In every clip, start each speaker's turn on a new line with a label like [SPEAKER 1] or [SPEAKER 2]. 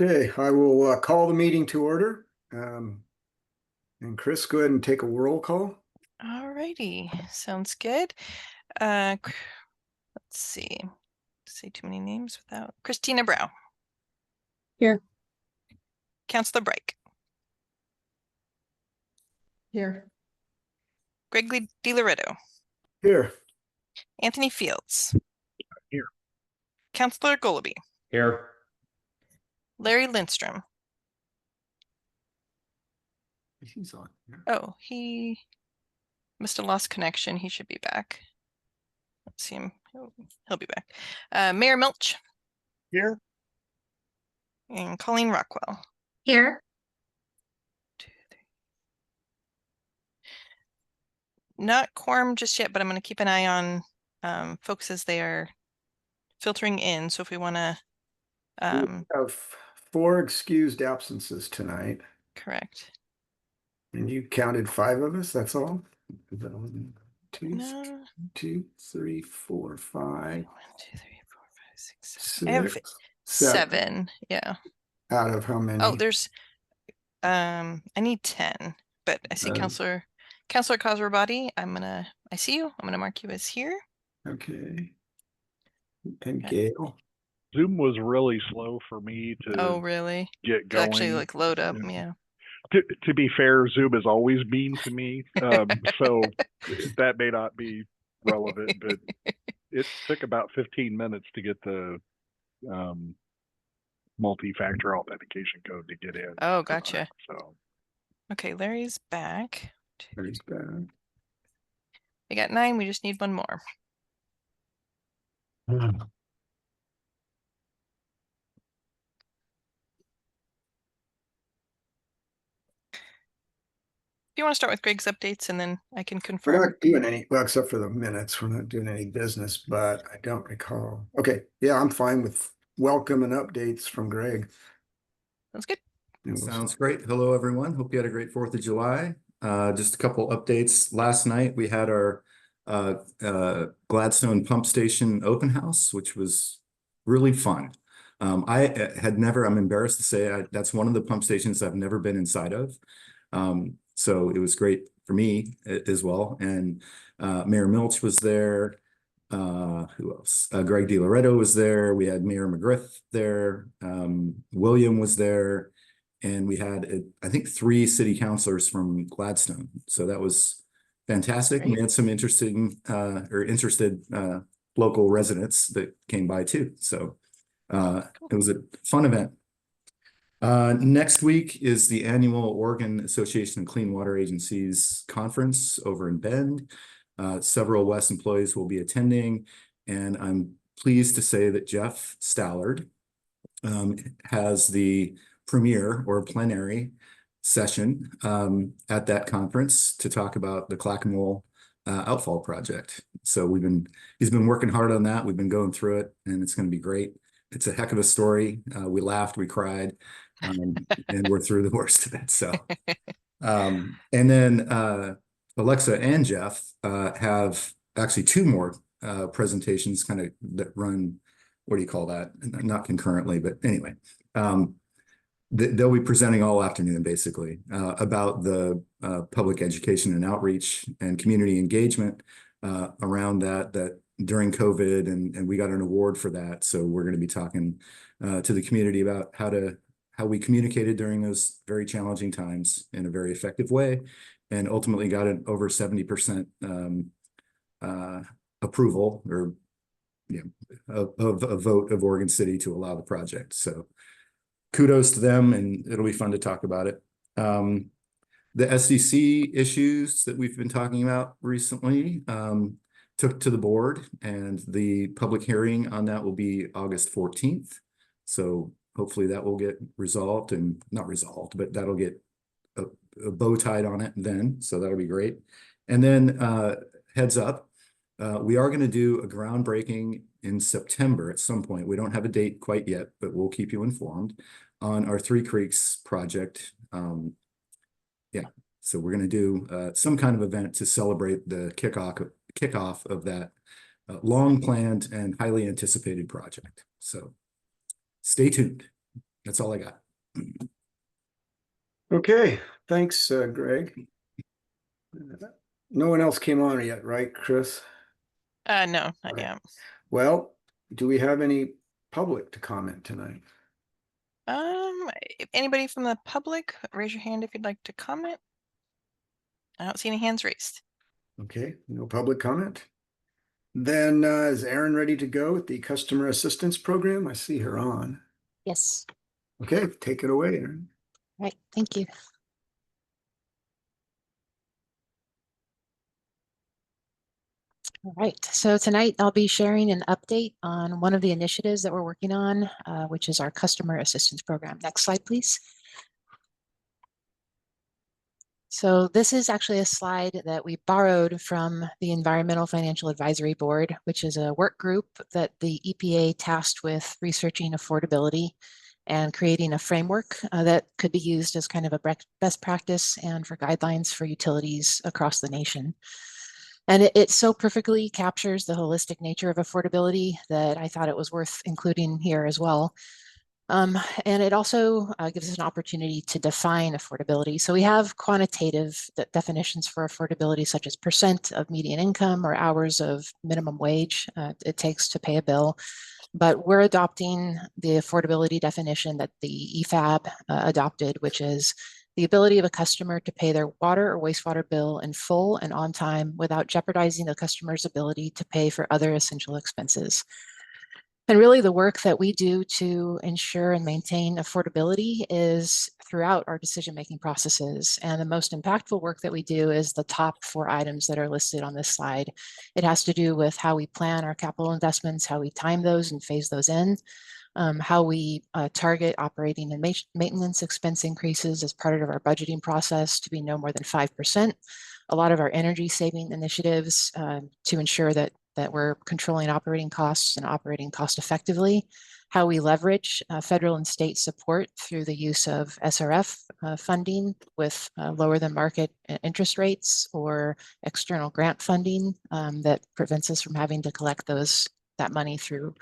[SPEAKER 1] Okay, I will call the meeting to order. And Chris, go ahead and take a roll call.
[SPEAKER 2] Alrighty, sounds good. Let's see. Say too many names without Christina Brow.
[SPEAKER 3] Here.
[SPEAKER 2] Councillor Bright.
[SPEAKER 3] Here.
[SPEAKER 2] Gregory DiLoretto.
[SPEAKER 1] Here.
[SPEAKER 2] Anthony Fields.
[SPEAKER 4] Here.
[SPEAKER 2] Councillor Goloby.
[SPEAKER 4] Here.
[SPEAKER 2] Larry Lindstrom.
[SPEAKER 1] He's on here.
[SPEAKER 2] Oh, he must have lost connection. He should be back. Let's see him. He'll be back. Mayor Milch.
[SPEAKER 4] Here.
[SPEAKER 2] And Colleen Rockwell.
[SPEAKER 3] Here.
[SPEAKER 2] 2, 3. Not quorum just yet, but I'm going to keep an eye on folks as they are filtering in. So if we want to
[SPEAKER 1] We have 4 excused absences tonight,
[SPEAKER 4] Correct.
[SPEAKER 1] and you counted 5 of us. That's all. Is that 1, 2,
[SPEAKER 2] No.
[SPEAKER 1] 2, 3, 4, 5,
[SPEAKER 2] 1, 2, 3, 4, 5, 6, 7.
[SPEAKER 1] 6,
[SPEAKER 2] I have 7. Yeah.
[SPEAKER 1] Out of how many?
[SPEAKER 2] Oh, there's I need 10, but I see Councillor Cosrobati. I see you. I'm gonna mark you as here.
[SPEAKER 1] Okay. And Gail.
[SPEAKER 4] Zoom was really slow for me
[SPEAKER 2] Oh,
[SPEAKER 4] to
[SPEAKER 2] really?
[SPEAKER 4] get
[SPEAKER 2] To
[SPEAKER 4] going.
[SPEAKER 2] actually like load up. Yeah.
[SPEAKER 4] To be fair, Zoom has always been to me, so that may not be relevant, but it took about 15 minutes to get the multi-factor authentication code to get in.
[SPEAKER 2] Oh, gotcha.
[SPEAKER 4] So
[SPEAKER 2] Okay, Larry's back.
[SPEAKER 1] Larry's back.
[SPEAKER 2] We got 9. We just need 1 more. Do you want to start with Greg's updates and then I can
[SPEAKER 1] We're
[SPEAKER 2] confirm?
[SPEAKER 1] not doing any, well, except for the minutes, we're not doing any business, but I don't recall. Okay, yeah, I'm fine with welcome and updates from Greg.
[SPEAKER 2] That's good.
[SPEAKER 5] Sounds great. Hello, everyone. Hope you had a great 4th of July. Just a couple updates. Last night we had our Gladstone Pump Station open house, which was really fun. I had never, I'm embarrassed to say, that's one of the pump stations I've never been inside of. So it was great for me as well. And Mayor Milch was there. Who else? Greg DiLoretto was there. We had Mayor McGriff there. William was there. And we had, I think, 3 city councilors from Gladstone. So that was fantastic.
[SPEAKER 2] Great.
[SPEAKER 5] We had some interested local residents that came by too. So it was a fun event. Next week is the annual Oregon Association of Clean Water Agencies conference over in Bend. Several WES employees will be attending, and I'm pleased to say that Jeff Stallard has the premiere or plenary session at that conference to talk about the Clackamole outfall project. So he's been working hard on that. We've been going through it, and it's going to be great. It's a heck of a story. We laughed, we cried, and we're through the worst of it. So, and then Alexa and Jeff have actually 2 more presentations kind of that run, what do you call that? Not concurrently, but anyway. They'll be presenting all afternoon, basically, about the public education and outreach and community engagement around that during COVID, and we got an award for that. So we're going to be talking to the community about how we communicated during those very challenging times in a very effective way, and ultimately got an over 70% approval or of a vote of Oregon City to allow the project. So kudos to them, and it'll be fun to talk about it. The SDC issues that we've been talking about recently took to the board, and the public hearing on that will be August 14th. So hopefully that will get resolved, and not resolved, but that'll get a bow tied on it then. So that'll be great. And then heads up, we are going to do a groundbreaking in September at some point. We don't have a date quite yet, but we'll keep you informed on our 3 Creeks project. So we're going to do some kind of event to celebrate the kickoff of that long planned and highly anticipated project. So stay tuned. That's all I got.
[SPEAKER 1] Okay, thanks, Greg. No one else came on yet, right, Chris?
[SPEAKER 2] No, not
[SPEAKER 1] Right.
[SPEAKER 2] yet.
[SPEAKER 1] Well, do we have any public to comment tonight?
[SPEAKER 2] If anybody from the public, raise your hand if you'd like to comment. I don't see any hands raised.
[SPEAKER 1] Okay, no public comment. Then is Erin ready to go with the customer assistance program? I see her on.
[SPEAKER 6] Yes,
[SPEAKER 1] Okay, take it away, Erin.
[SPEAKER 6] right, thank you. All right, so tonight I'll be sharing an update on one of the initiatives that we're working on, which is our customer assistance program. Next slide, please. So this is actually a slide that we borrowed from the Environmental Financial Advisory Board, which is a work group that the EPA tasked with researching affordability and creating a framework that could be used as kind of a best practice and for guidelines for utilities across the nation. And it so perfectly captures the holistic nature of affordability that I thought it was worth including here as well. And it also gives us an opportunity to define affordability. So we have quantitative definitions for affordability, such as percent of median income or hours of minimum wage it takes to pay a bill. But we're adopting the affordability definition that the EFAB adopted, which is the ability of a customer to pay their water or wastewater bill in full and on time without jeopardizing the customer's ability to pay for other essential expenses. And really the work that we do to ensure and maintain affordability is throughout our decision-making processes. And the most impactful work that we do is the top 4 items that are listed on this slide. It has to do with how we plan our capital investments, how we time those and phase those in, how we target operating and maintenance expense increases as part of our budgeting process to be no more than 5%. A lot of our energy saving initiatives to ensure that we're controlling operating costs and operating cost effectively, how we leverage federal and state support through the use of SRF funding with lower than market interest rates or external grant funding that prevents us from having to collect that money through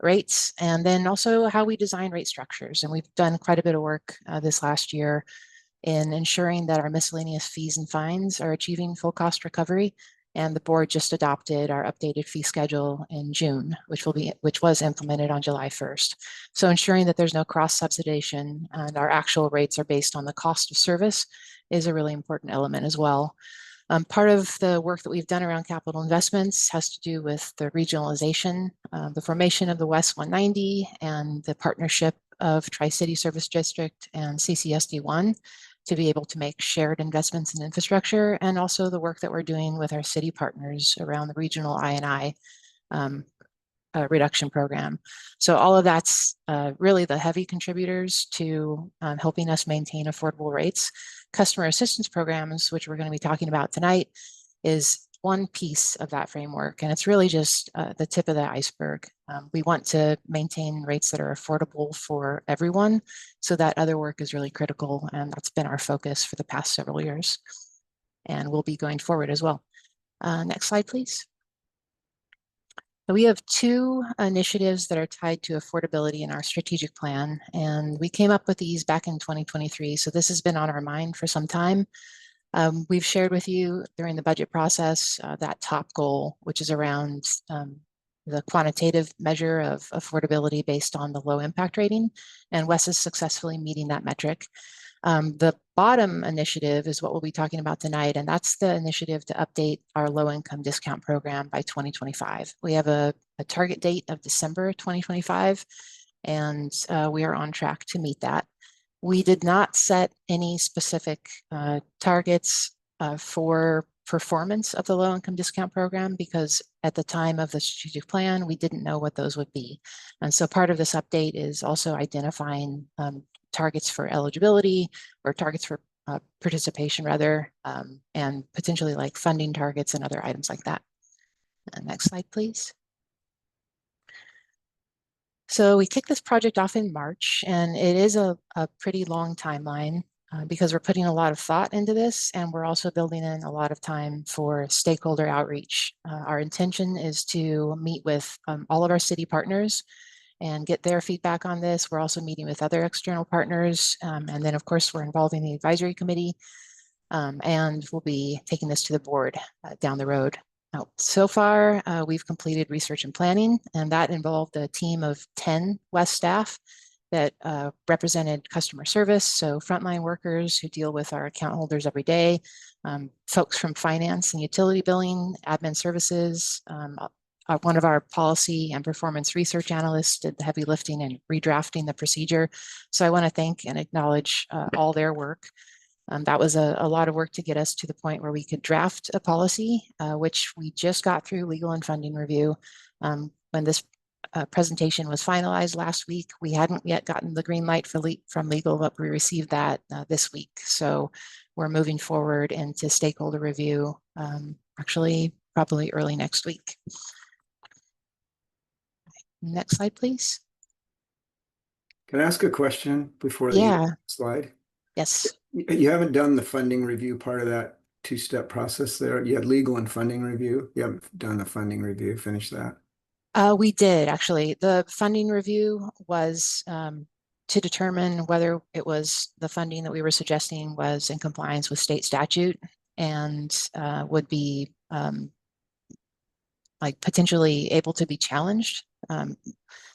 [SPEAKER 6] rates, and then also how we design rate structures. And we've done quite a bit of work this last year in ensuring that our miscellaneous fees and fines are achieving full cost recovery. And the board just adopted our updated fee schedule in June, which was implemented on July 1st. So ensuring that there's no cross subsidization and our actual rates are based on the cost of service is a really important element as well. Part of the work that we've done around capital investments has to do with the regionalization, the formation of the WES 190 and the partnership of Tri-City Service District and CCSD1 to be able to make shared investments in infrastructure, and also the work that we're doing with our city partners around the regional I&I reduction program. So all of that's really the heavy contributors to helping us maintain affordable rates. Customer assistance programs, which we're going to be talking about tonight, is one piece of that framework, and it's really just the tip of the iceberg. We want to maintain rates that are affordable for everyone, so that other work is really critical, and that's been our focus for the past several years, and will be going forward as well. Next slide, please. We have 2 initiatives that are tied to affordability in our strategic plan, and we came up with these back in 2023, so this has been on our mind for some time. We've shared with you during the budget process that top goal, which is around the quantitative measure of affordability based on the low impact rating, and WES is successfully meeting that metric. The bottom initiative is what we'll be talking about tonight, and that's the initiative to update our low-income discount program by 2025. We have a target date of December 2025, and we are on track to meet that. We did not set any specific targets for performance of the low-income discount program because at the time of the strategic plan, we didn't know what those would be. And so part of this update is also identifying targets for eligibility or targets for participation rather, and potentially like funding targets and other items like that. Next slide, please. So we kicked this project off in March, and it is a pretty long timeline because we're putting a lot of thought into this, and we're also building in a lot of time for stakeholder outreach. Our intention is to meet with all of our city partners and get their feedback on this. We're also meeting with other external partners. And then of course, we're involving the advisory committee, and we'll be taking this to the board down the road. Now, so far, we've completed research and planning, and that involved a team of 10 WES staff that represented customer service, so frontline workers who deal with our account holders every day, folks from finance and utility billing, admin services. One of our policy and performance research analysts did the heavy lifting and redrafting the procedure. So I want to thank and acknowledge all their work. That was a lot of work to get us to the point where we could draft a policy, which we just got through legal and funding review. When this presentation was finalized last week, we hadn't yet gotten the green light from legal, but we received that this week. So we're moving forward into stakeholder review, actually probably early next week. Next slide, please.
[SPEAKER 1] Can I ask a question before the
[SPEAKER 6] Yeah.
[SPEAKER 1] slide?
[SPEAKER 6] Yes.
[SPEAKER 1] You haven't done the funding review part of that two-step process there. You had legal and funding review. You haven't done the funding review, finish that.
[SPEAKER 6] We did actually. The funding review was to determine whether it was the funding that we were suggesting was in compliance with state statute and would be like potentially able to be challenged. And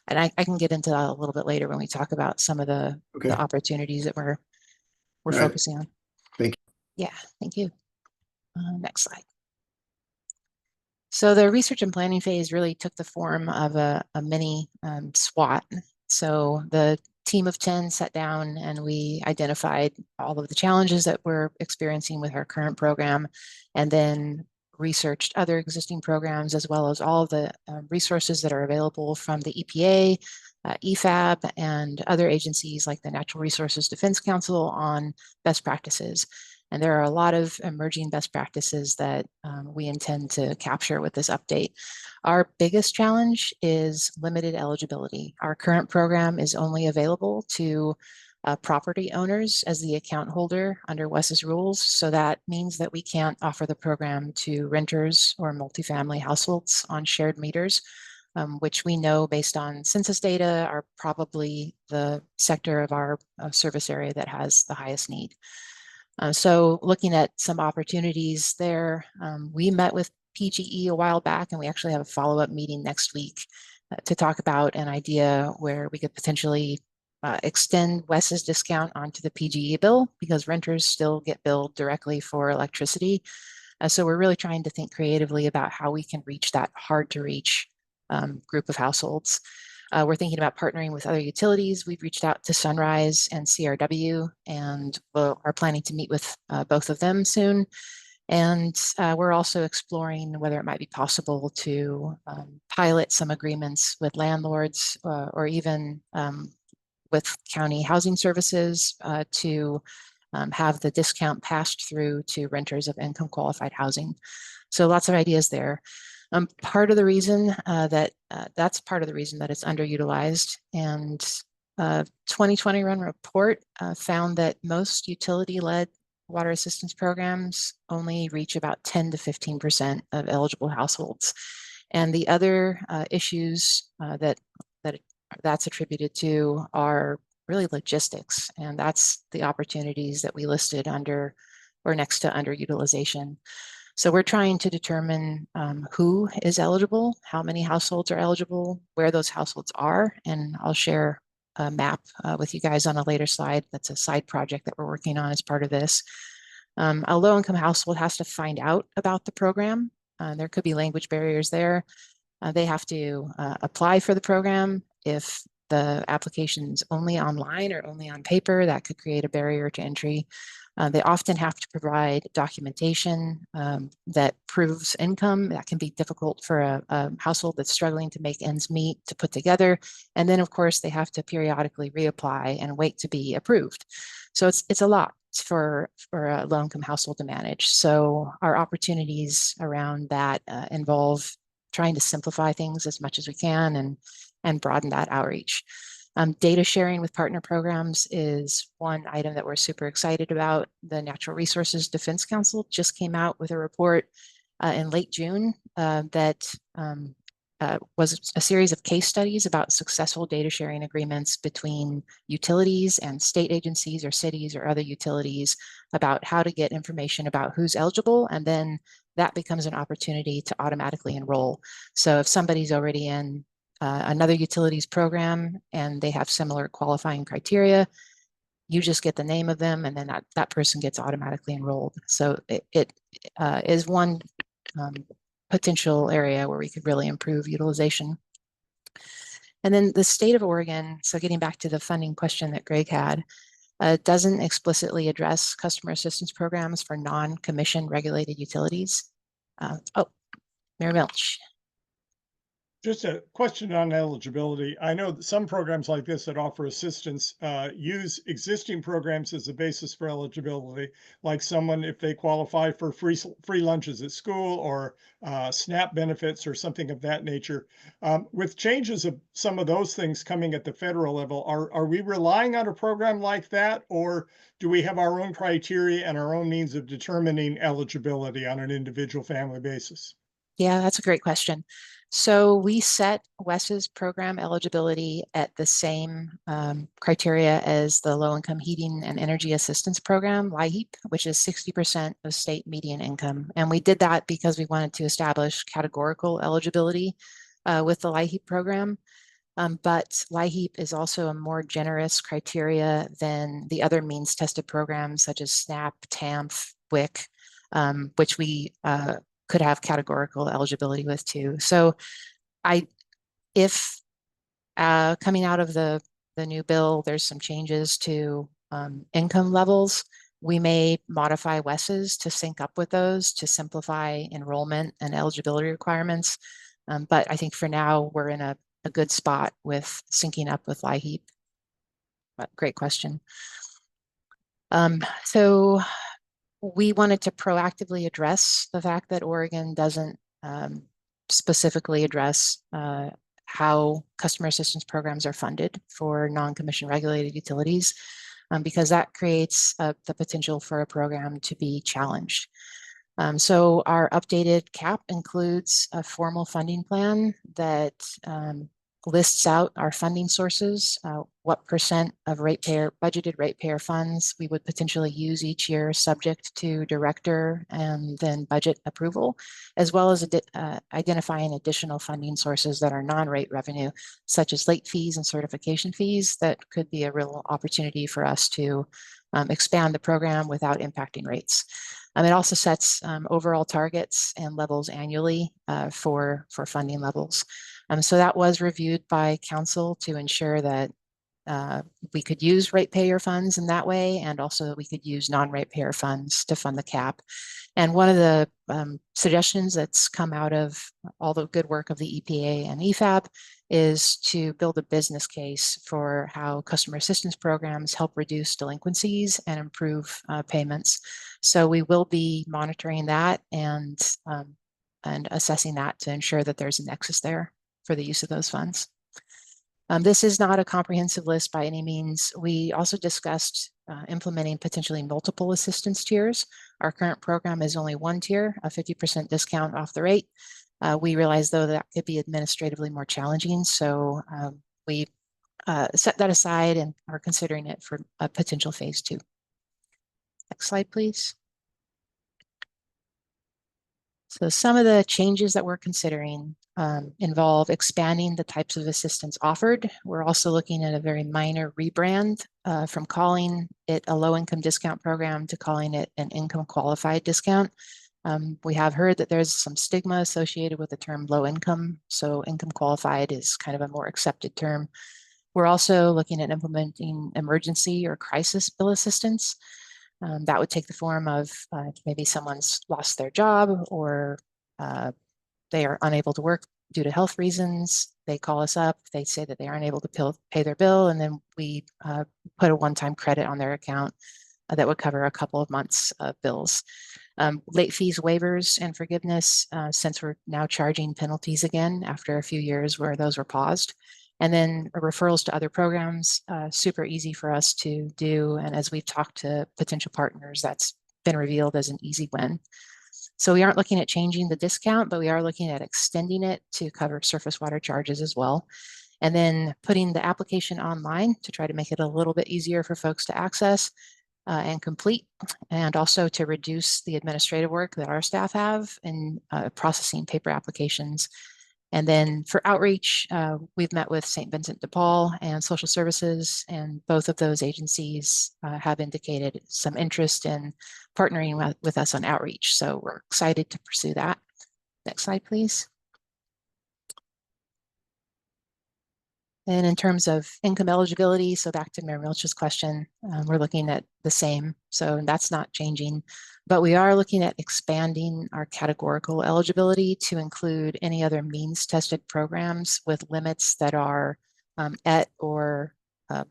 [SPEAKER 6] I can get into that a little bit later when we talk about some of the opportunities that we're focusing on.
[SPEAKER 1] Thank you.
[SPEAKER 6] Yeah, thank you. Next slide. So the research and planning phase really took the form of a mini SWOT. So the team of 10 sat down and we identified all of the challenges that we're experiencing with our current program, and then researched other existing programs as well as all of the resources that are available from the EPA, EFAB, and other agencies like the Natural Resources Defense Council on best practices. And there are a lot of emerging best practices that we intend to capture with this update. Our biggest challenge is limited eligibility. Our current program is only available to property owners as the account holder under WES's rules. So that means that we can't offer the program to renters or multifamily households on shared meters, which we know based on census data are probably the sector of our service area that has the highest need. So looking at some opportunities there, we met with PGE a while back, and we actually have a follow-up meeting next week to talk about an idea where we could potentially extend WES's discount onto the PGE bill, because renters still get billed directly for electricity. So we're really trying to think creatively about how we can reach that hard to reach group of households. We're thinking about partnering with other utilities. We've reached out to Sunrise and CRW, and are planning to meet with both of them soon. And we're also exploring whether it might be possible to pilot some agreements with landlords or even with county housing services to have the discount passed through to renters of income qualified housing. So lots of ideas there. Part of the reason that's part of the reason that it's underutilized. And 2020 Run report found that most utility-led water assistance programs only reach about 10 to 15% of eligible households. And the other issues that's attributed to are really logistics. And that's the opportunities that we listed under or next to underutilization. So we're trying to determine who is eligible, how many households are eligible, where those households are, and I'll share a map with you guys on a later slide. That's a side project that we're working on as part of this. A low-income household has to find out about the program. There could be language barriers there. They have to apply for the program. If the application's only online or only on paper, that could create a barrier to entry. They often have to provide documentation that proves income. That can be difficult for a household that's struggling to make ends meet to put together. And then, of course, they have to periodically reapply and wait to be approved. So it's a lot for a low-income household to manage. So our opportunities around that involve trying to simplify things as much as we can and broaden that outreach. Data sharing with partner programs is one item that we're super excited about. The Natural Resources Defense Council just came out with a report in late June that was a series of case studies about successful data sharing agreements between utilities and state agencies or cities or other utilities about how to get information about who's eligible, and then that becomes an opportunity to automatically enroll. So if somebody's already in another utilities program and they have similar qualifying criteria, you just get the name of them and then that person gets automatically enrolled. So it is one potential area where we could really improve utilization. And then the state of Oregon, so getting back to the funding question that Greg had, doesn't explicitly address customer assistance programs for non-commission regulated utilities. Mayor Milch.
[SPEAKER 7] Just a question on eligibility. I know that some programs like this that offer assistance use existing programs as a basis for eligibility, like someone if they qualify for free lunches at school or SNAP benefits or something of that nature. With changes of some of those things coming at the federal level, are we relying on a program like that, or do we have our own criteria and our own means of determining eligibility on an individual family basis?
[SPEAKER 6] Yeah, that's a great question. So we set WES's program eligibility at the same criteria as the Low-Income Heating and Energy Assistance Program, LIHEAP, which is 60% of state median income. And we did that because we wanted to establish categorical eligibility with the LIHEAP program. But LIHEAP is also a more generous criteria than the other means tested programs such as SNAP, TAMF, WIC, which we could have categorical eligibility with too. So if coming out of the new bill, there's some changes to income levels, we may modify WESs to sync up with those to simplify enrollment and eligibility requirements. But I think for now, we're in a good spot with syncing up with LIHEAP. But great question. So we wanted to proactively address the fact that Oregon doesn't specifically address how customer assistance programs are funded for non-commission regulated utilities, because that creates the potential for a program to be challenged. So our updated cap includes a formal funding plan that lists out our funding sources, what percent of budgeted ratepayer funds we would potentially use each year subject to director and then budget approval, as well as identifying additional funding sources that are non-rate revenue, such as late fees and certification fees that could be a real opportunity for us to expand the program without impacting rates. It also sets overall targets and levels annually for funding levels. So that was reviewed by council to ensure that we could use ratepayer funds in that way, and also that we could use non-ratepayer funds to fund the cap. And one of the suggestions that's come out of all the good work of the EPA and EFAB is to build a business case for how customer assistance programs help reduce delinquencies and improve payments. So we will be monitoring that and assessing that to ensure that there's a nexus there for the use of those funds. This is not a comprehensive list by any means. We also discussed implementing potentially multiple assistance tiers. Our current program is only one tier, a 50% discount off the rate. We realize though that could be administratively more challenging. So we set that aside and are considering it for a potential phase 2. Next slide, please. So some of the changes that we're considering involve expanding the types of assistance offered. We're also looking at a very minor rebrand from calling it a low-income discount program to calling it an income qualified discount. We have heard that there's some stigma associated with the term low income, so income qualified is kind of a more accepted term. We're also looking at implementing emergency or crisis bill assistance. That would take the form of maybe someone's lost their job, or they are unable to work due to health reasons. They call us up, they say that they aren't able to pay their bill, and then we put a one-time credit on their account that would cover a couple of months of bills. Late fees waivers and forgiveness, since we're now charging penalties again after a few years where those were paused. And then referrals to other programs, super easy for us to do. And as we've talked to potential partners, that's been revealed as an easy win. So we aren't looking at changing the discount, but we are looking at extending it to cover surface water charges as well. And then putting the application online to try to make it a little bit easier for folks to access and complete, and also to reduce the administrative work that our staff have in processing paper applications. And then for outreach, we've met with St. Vincent de Paul and Social Services, and both of those agencies have indicated some interest in partnering with us on outreach. So we're excited to pursue that. Next slide, please. And in terms of income eligibility, so back to Mayor Milch's question, we're looking at the same. So that's not changing, but we are looking at expanding our categorical eligibility to include any other means tested programs with limits that are at or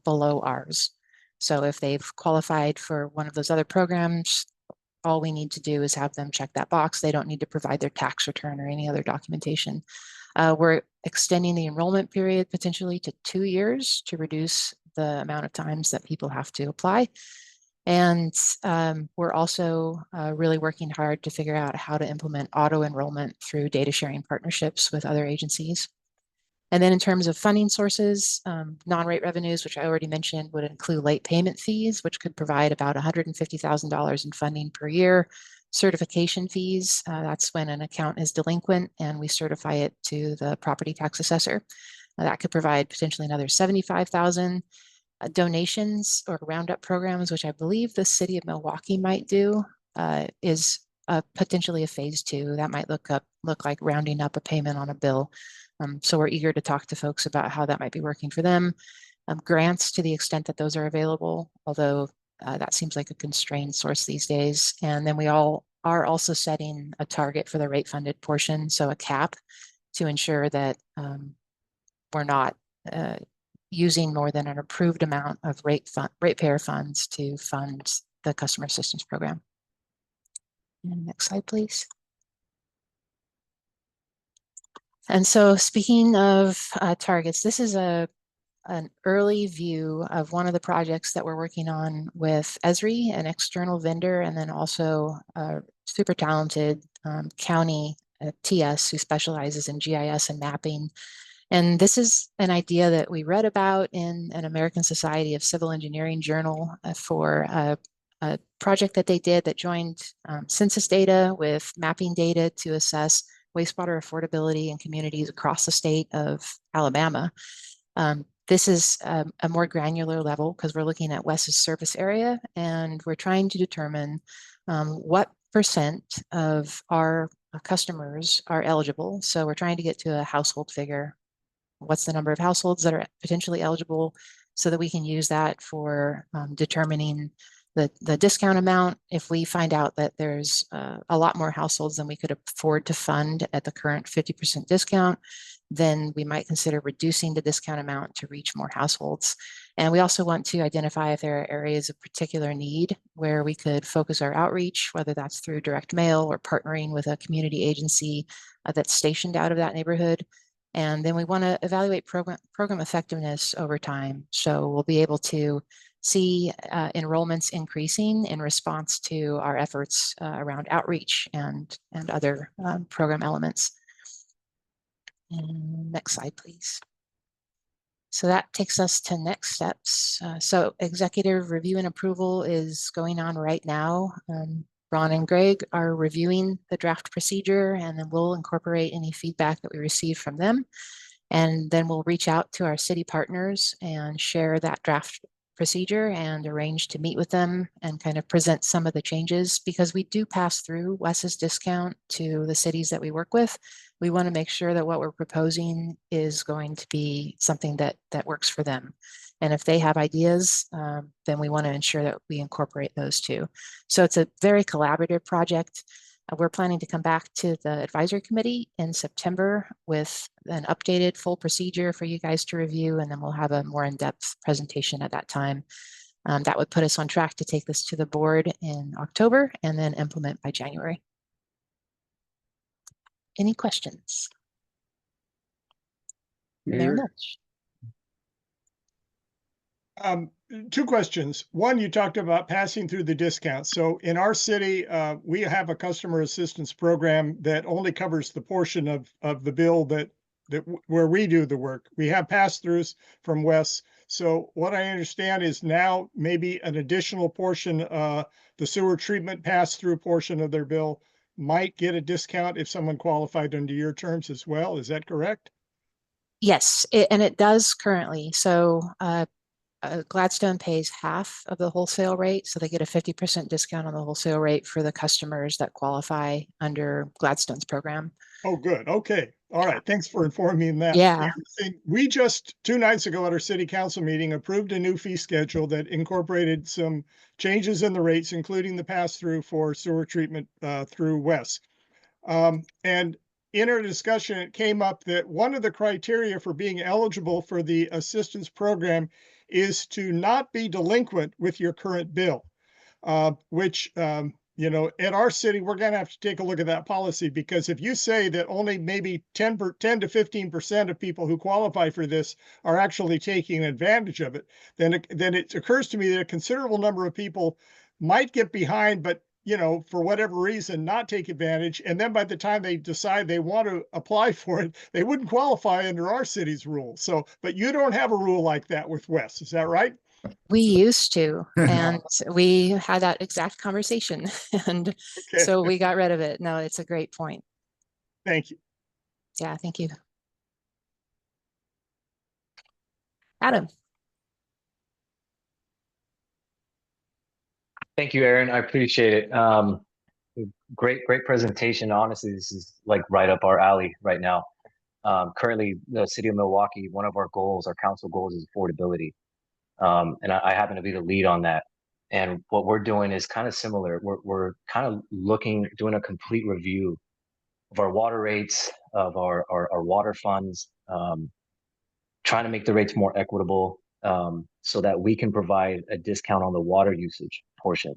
[SPEAKER 6] below ours. So if they've qualified for one of those other programs, all we need to do is have them check that box. They don't need to provide their tax return or any other documentation. We're extending the enrollment period potentially to 2 years to reduce the amount of times that people have to apply. And we're also really working hard to figure out how to implement auto enrollment through data sharing partnerships with other agencies. And then in terms of funding sources, non-rate revenues, which I already mentioned, would include late payment fees, which could provide about $150,000 in funding per year. Certification fees, that's when an account is delinquent and we certify it to the property tax assessor. That could provide potentially another $75,000. Donations or roundup programs, which I believe the city of Milwaukee might do, is potentially a phase 2. That might look like rounding up a payment on a bill. So we're eager to talk to folks about how that might be working for them. Grants to the extent that those are available, although that seems like a constrained source these days. And then we all are also setting a target for the rate funded portion, so a cap to ensure that we're not using more than an approved amount of ratepayer funds to fund the customer assistance program. And next slide, please. And so speaking of targets, this is an early view of one of the projects that we're working on with Esri, an external vendor, and then also a super talented county TS who specializes in GIS and mapping. And this is an idea that we read about in an American Society of Civil Engineering journal for a project that they did that joined census data with mapping data to assess wastewater affordability in communities across the state of Alabama. This is a more granular level because we're looking at WES's service area and we're trying to determine what percent of our customers are eligible. So we're trying to get to a household figure. What's the number of households that are potentially eligible so that we can use that for determining the discount amount. If we find out that there's a lot more households than we could afford to fund at the current 50% discount, then we might consider reducing the discount amount to reach more households. And we also want to identify if there are areas of particular need where we could focus our outreach, whether that's through direct mail or partnering with a community agency that's stationed out of that neighborhood. And then we want to evaluate program effectiveness over time. So we'll be able to see enrollments increasing in response to our efforts around outreach and other program elements. And next slide, please. So that takes us to next steps. So executive review and approval is going on right now. Ron and Greg are reviewing the draft procedure, and then we'll incorporate any feedback that we receive from them. And then we'll reach out to our city partners and share that draft procedure and arrange to meet with them and kind of present some of the changes, because we do pass through WES's discount to the cities that we work with. We want to make sure that what we're proposing is going to be something that works for them. And if they have ideas, then we want to ensure that we incorporate those too. So it's a very collaborative project. We're planning to come back to the advisory committee in September with an updated full procedure for you guys to review, and then we'll have a more in-depth presentation at that time. That would put us on track to take this to the board in October and then implement by January. Any questions? Mayor Milch.
[SPEAKER 7] Two questions. One, you talked about passing through the discounts. So in our city, we have a customer assistance program that only covers the portion of the bill where we do the work. We have pass-throughs from WES. So what I understand is now maybe an additional portion, the sewer treatment pass-through portion of their bill might get a discount if someone qualified under your terms as well. Is that correct?
[SPEAKER 6] Yes, and it does currently. So Gladstone pays half of the wholesale rate, so they get a 50% discount on the wholesale rate for the customers that qualify under Gladstone's program.
[SPEAKER 7] Oh, good. Okay. All right. Thanks for informing me on that.
[SPEAKER 6] Yeah.
[SPEAKER 7] And we just 2 nights ago at our city council meeting approved a new fee schedule that incorporated some changes in the rates, including the pass-through for sewer treatment through WES. And in our discussion, it came up that one of the criteria for being eligible for the assistance program is to not be delinquent with your current bill, which you know, at our city, we're going to have to take a look at that policy, because if you say that only maybe 10 to 15% of people who qualify for this are actually taking advantage of it, then it occurs to me that a considerable number of people might get behind, but you know, for whatever reason, not take advantage. And then by the time they decide they want to apply for it, they wouldn't qualify under our city's rules. So, but you don't have a rule like that with WES, is that right?
[SPEAKER 6] We used to, and we had that exact conversation, and
[SPEAKER 7] Okay.
[SPEAKER 6] so we got rid of it. No, it's a great point.
[SPEAKER 7] Thank you.
[SPEAKER 6] Yeah, thank you. Adam.
[SPEAKER 8] Thank you, Aaron. I appreciate it. Great presentation. Honestly, this is like right up our alley right now. Currently, the city of Milwaukee, one of our goals, our council goals, is affordability. And I happen to be the lead on that. And what we're doing is kind of similar. We're kind of doing a complete review of our water rates, of our water funds, trying to make the rates more equitable, so that we can provide a discount on the water usage portion.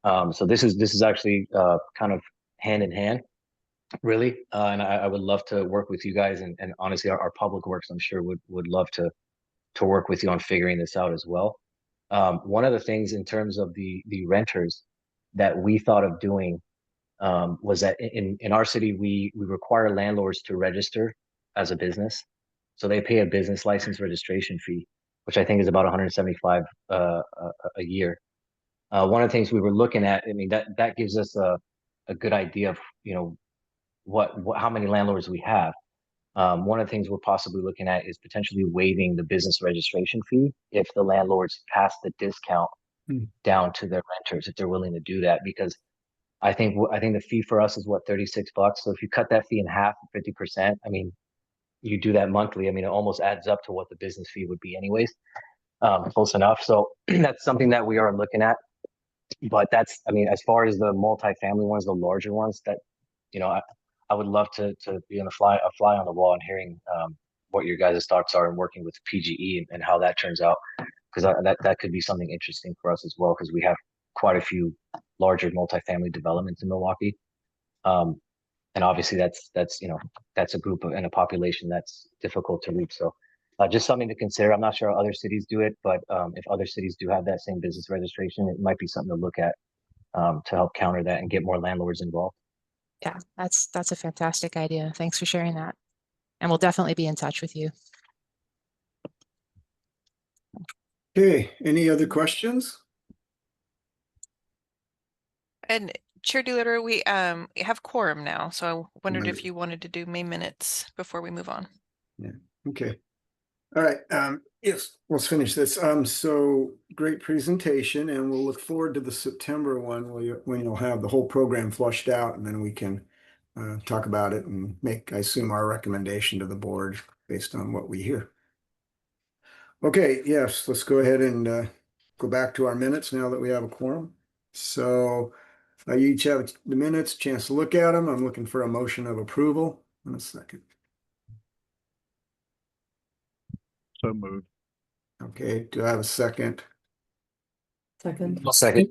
[SPEAKER 8] So this is actually kind of hand in hand, really. And I would love to work with you guys, and honestly, our public works, I'm sure, would love to work with you on figuring this out as well. One of the things in terms of the renters that we thought of doing was that in our city, we require landlords to register as a business. So they pay a business license registration fee, which I think is about 175 a year. One of the things we were looking at, I mean, that gives us a good idea of, you know, how many landlords we have. One of the things we're possibly looking at is potentially waiving the business registration fee if the landlords pass the discount down to their renters, if they're willing to do that. Because I think the fee for us is what, $36. So if you cut that fee in half, 50%, I mean, you do that monthly. I mean, it almost adds up to what the business fee would be anyways. Close enough. So that's something that we are looking at. But that's, I mean, as far as the multifamily ones, the larger ones, that, you know, I would love to be a fly on the wall and hearing what your guys' thoughts are and working with PGE and how that turns out, because that could be something interesting for us as well, because we have quite a few larger multifamily developments in Milwaukee, and obviously that's you know, that's a group and a population that's difficult to reach. So just something to consider. I'm not sure how other cities do it, but if other cities do have that same business registration, it might be something to look at to help counter that and get more landlords involved.
[SPEAKER 6] Yeah, that's a fantastic idea. Thanks for sharing that. And we'll definitely be in touch with you.
[SPEAKER 1] Okay, any other questions?
[SPEAKER 2] And Chair Doolittle, we have quorum now, so I wondered if
[SPEAKER 1] Right.
[SPEAKER 2] you wanted to do May minutes before we move on.
[SPEAKER 1] Yeah, okay. All right, yes, let's finish this. So great presentation, and we'll look forward to the September one when you'll have the whole program flushed out, and then we can talk about it and make, I assume, our recommendation to the board based on what we hear. Okay, yes, let's go ahead and go back to our minutes now that we have a quorum. So you each have the minutes, chance to look at them. I'm looking for a motion of approval in a second.
[SPEAKER 4] So moved.
[SPEAKER 1] Okay, do I have a second?
[SPEAKER 3] Second.
[SPEAKER 8] I'll second.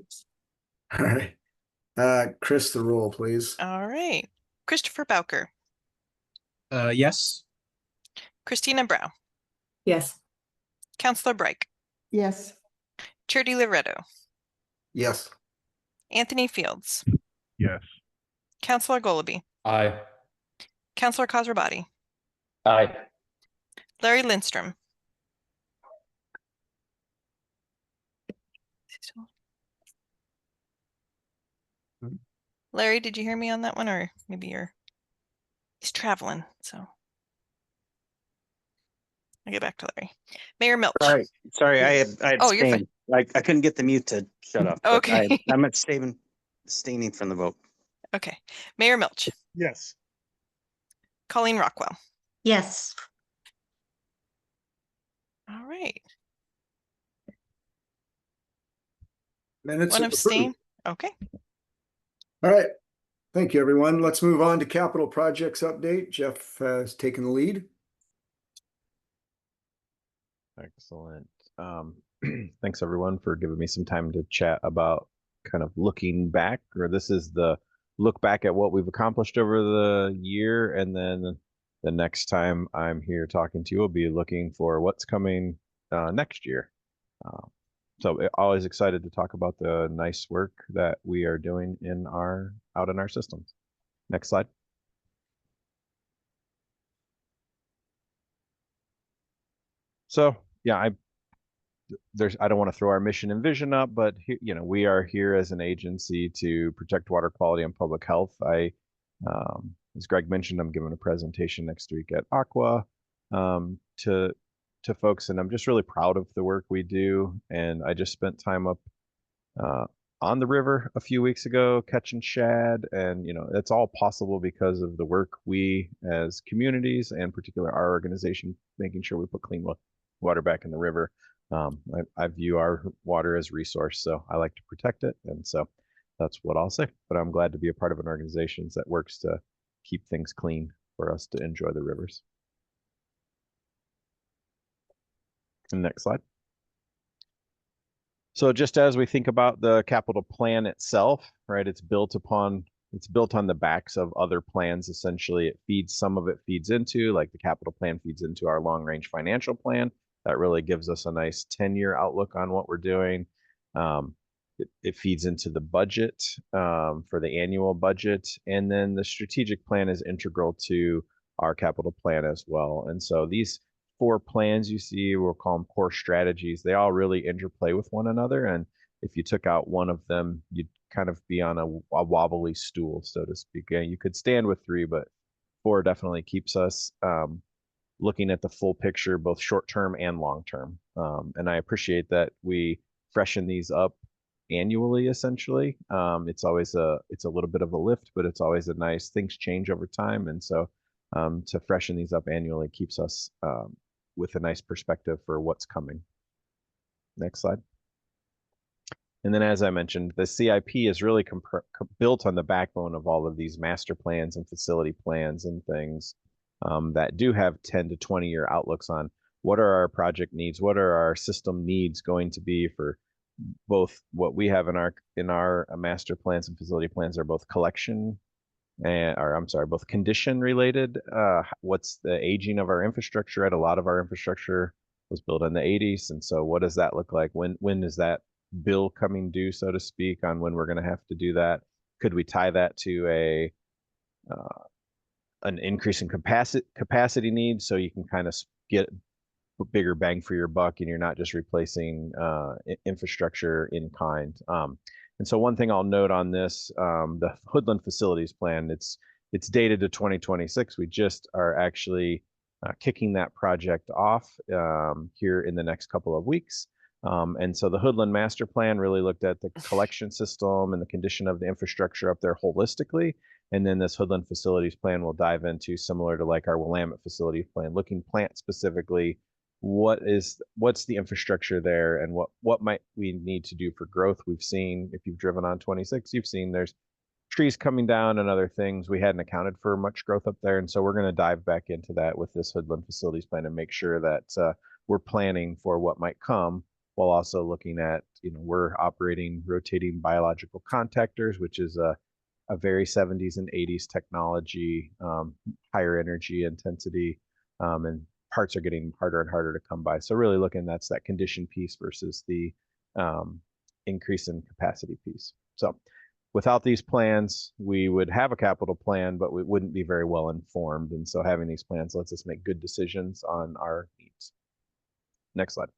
[SPEAKER 1] All right. Chris, the roll, please.
[SPEAKER 2] All right. Christopher Bowker,
[SPEAKER 9] Yes.
[SPEAKER 2] Christina Brown,
[SPEAKER 3] Yes.
[SPEAKER 2] Counselor Breik,
[SPEAKER 3] Yes.
[SPEAKER 2] Chair DiLoretto,
[SPEAKER 1] Yes.
[SPEAKER 2] Anthony Fields,
[SPEAKER 4] Yes.
[SPEAKER 2] Councilor Golaby,
[SPEAKER 9] Aye.
[SPEAKER 2] Councilor Khosrowbadi,
[SPEAKER 8] Aye.
[SPEAKER 2] Larry Lindstrom. Larry, did you hear me on that one, or maybe he's traveling, so I'll get back to Larry. Mayor Milch.
[SPEAKER 10] Sorry, I had
[SPEAKER 2] Oh, you're fine.
[SPEAKER 10] abstained. I couldn't get the mute to shut up. But
[SPEAKER 2] Okay.
[SPEAKER 10] I'm abstaining from the vote.
[SPEAKER 2] Okay. Mayor Milch,
[SPEAKER 7] Yes.
[SPEAKER 2] Colleen Rockwell.
[SPEAKER 3] Yes.
[SPEAKER 2] All right.
[SPEAKER 1] Minutes
[SPEAKER 2] One
[SPEAKER 1] approved.
[SPEAKER 2] abstain. Okay.
[SPEAKER 1] All right. Thank you, everyone. Let's move on to capital projects update. Jeff has taken the lead.
[SPEAKER 11] Excellent. Thanks everyone for giving me some time to chat about kind of looking back, or this is the look back at what we've accomplished over the year, and then the next time I'm here talking to you, we'll be looking for what's coming next year. So always excited to talk about the nice work that we are doing out in our systems. Next slide. So yeah, I don't want to throw our mission and vision up, but we are here as an agency to protect water quality and public health. As Greg mentioned, I'm giving a presentation next week at Aqua to folks, and I'm just really proud of the work we do. And I just spent time up on the river a few weeks ago catching shad, and it's all possible because of the work we as communities, and particularly our organization, making sure we put clean water back in the river. I view our water as resource, so I like to protect it, and so that's what I'll say. But I'm glad to be a part of an organization that works to keep things clean for us to enjoy the rivers. And next slide. So just as we think about the capital plan itself, right, it's built on the backs of other plans. Essentially, some of it feeds into, like the capital plan feeds into our long range financial plan. That really gives us a nice 10-year outlook on what we're doing. It feeds into the budget for the annual budget, and then the strategic plan is integral to our capital plan as well. And so these 4 plans you see, we'll call them core strategies. They all really interplay with one another, and if you took out one of them, you'd kind of be on a wobbly stool, so to speak. You could stand with 3, but 4 definitely keeps us looking at the full picture, both short term and long term. And I appreciate that we freshen these up annually. Essentially, it's always a little bit of a lift, but it's always a nice, things change over time, and so to freshen these up annually keeps us with a nice perspective for what's coming. Next slide. And then, as I mentioned, the CIP is really built on the backbone of all of these master plans and facility plans and things that do have 10 to 20-year outlooks on what are our project needs, what are our system needs going to be for both what we have in our master plans and facility plans are both collection both condition related. What's the aging of our infrastructure? A lot of our infrastructure was built in the 80s, and so what does that look like? When is that bill coming due, so to speak, on when we're going to have to do that? Could we tie that to an increase in capacity needs, so you can kind of get a bigger bang for your buck, and you're not just replacing infrastructure in kind. And so one thing I'll note on this, the Hoodland Facilities Plan, it's dated to 2026. We just are actually kicking that project off here in the next couple of weeks. And so the Hoodland Master Plan really looked at the collection system and the condition of the infrastructure up there holistically. And then this Hoodland Facilities Plan will dive into, similar to like our Willamette Facilities Plan, looking plant specifically, what's the infrastructure there, and what might we need to do for growth. We've seen, if you've driven on 26, you've seen there's trees coming down and other things. We hadn't accounted for much growth up there, and so we're going to dive back into that with this Hoodland Facilities Plan and make sure that we're planning for what might come, while also looking at, we're operating rotating biological contactors, which is a very 70s and 80s technology, higher energy intensity, and parts are getting harder and harder to come by. So really looking, that's that condition piece versus the increase in capacity piece. So without these plans, we would have a capital plan, but we wouldn't be very well informed. And so having these plans lets us make good decisions on our needs. Next slide.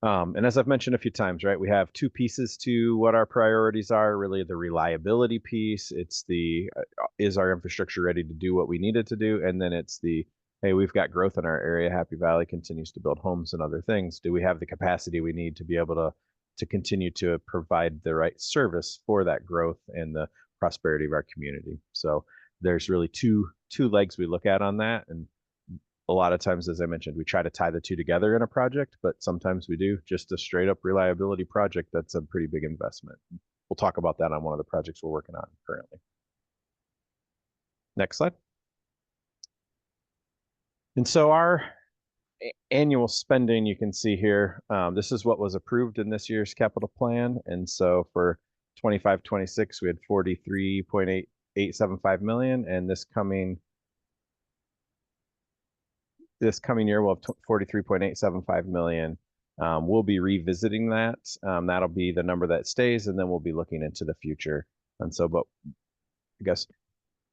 [SPEAKER 11] And as I've mentioned a few times, right, we have two pieces to what our priorities are, really the reliability piece. It's the, is our infrastructure ready to do what we need it to do? And then it's the, hey, we've got growth in our area. Happy Valley continues to build homes and other things. Do we have the capacity we need to be able to continue to provide the right service for that growth and the prosperity of our community? So there's really two legs we look at on that. And a lot of times, as I mentioned, we try to tie the two together in a project, but sometimes we do just a straight up reliability project. That's a pretty big investment. We'll talk about that on one of the projects we're working on currently. Next slide. And so our annual spending, you can see here, this is what was approved in this year's capital plan. And so for 25-26, we had 43.875 million, and this coming year, we'll have 43.875 million. We'll be revisiting that. That'll be the number that stays, and then we'll be looking into the future. And so, but I guess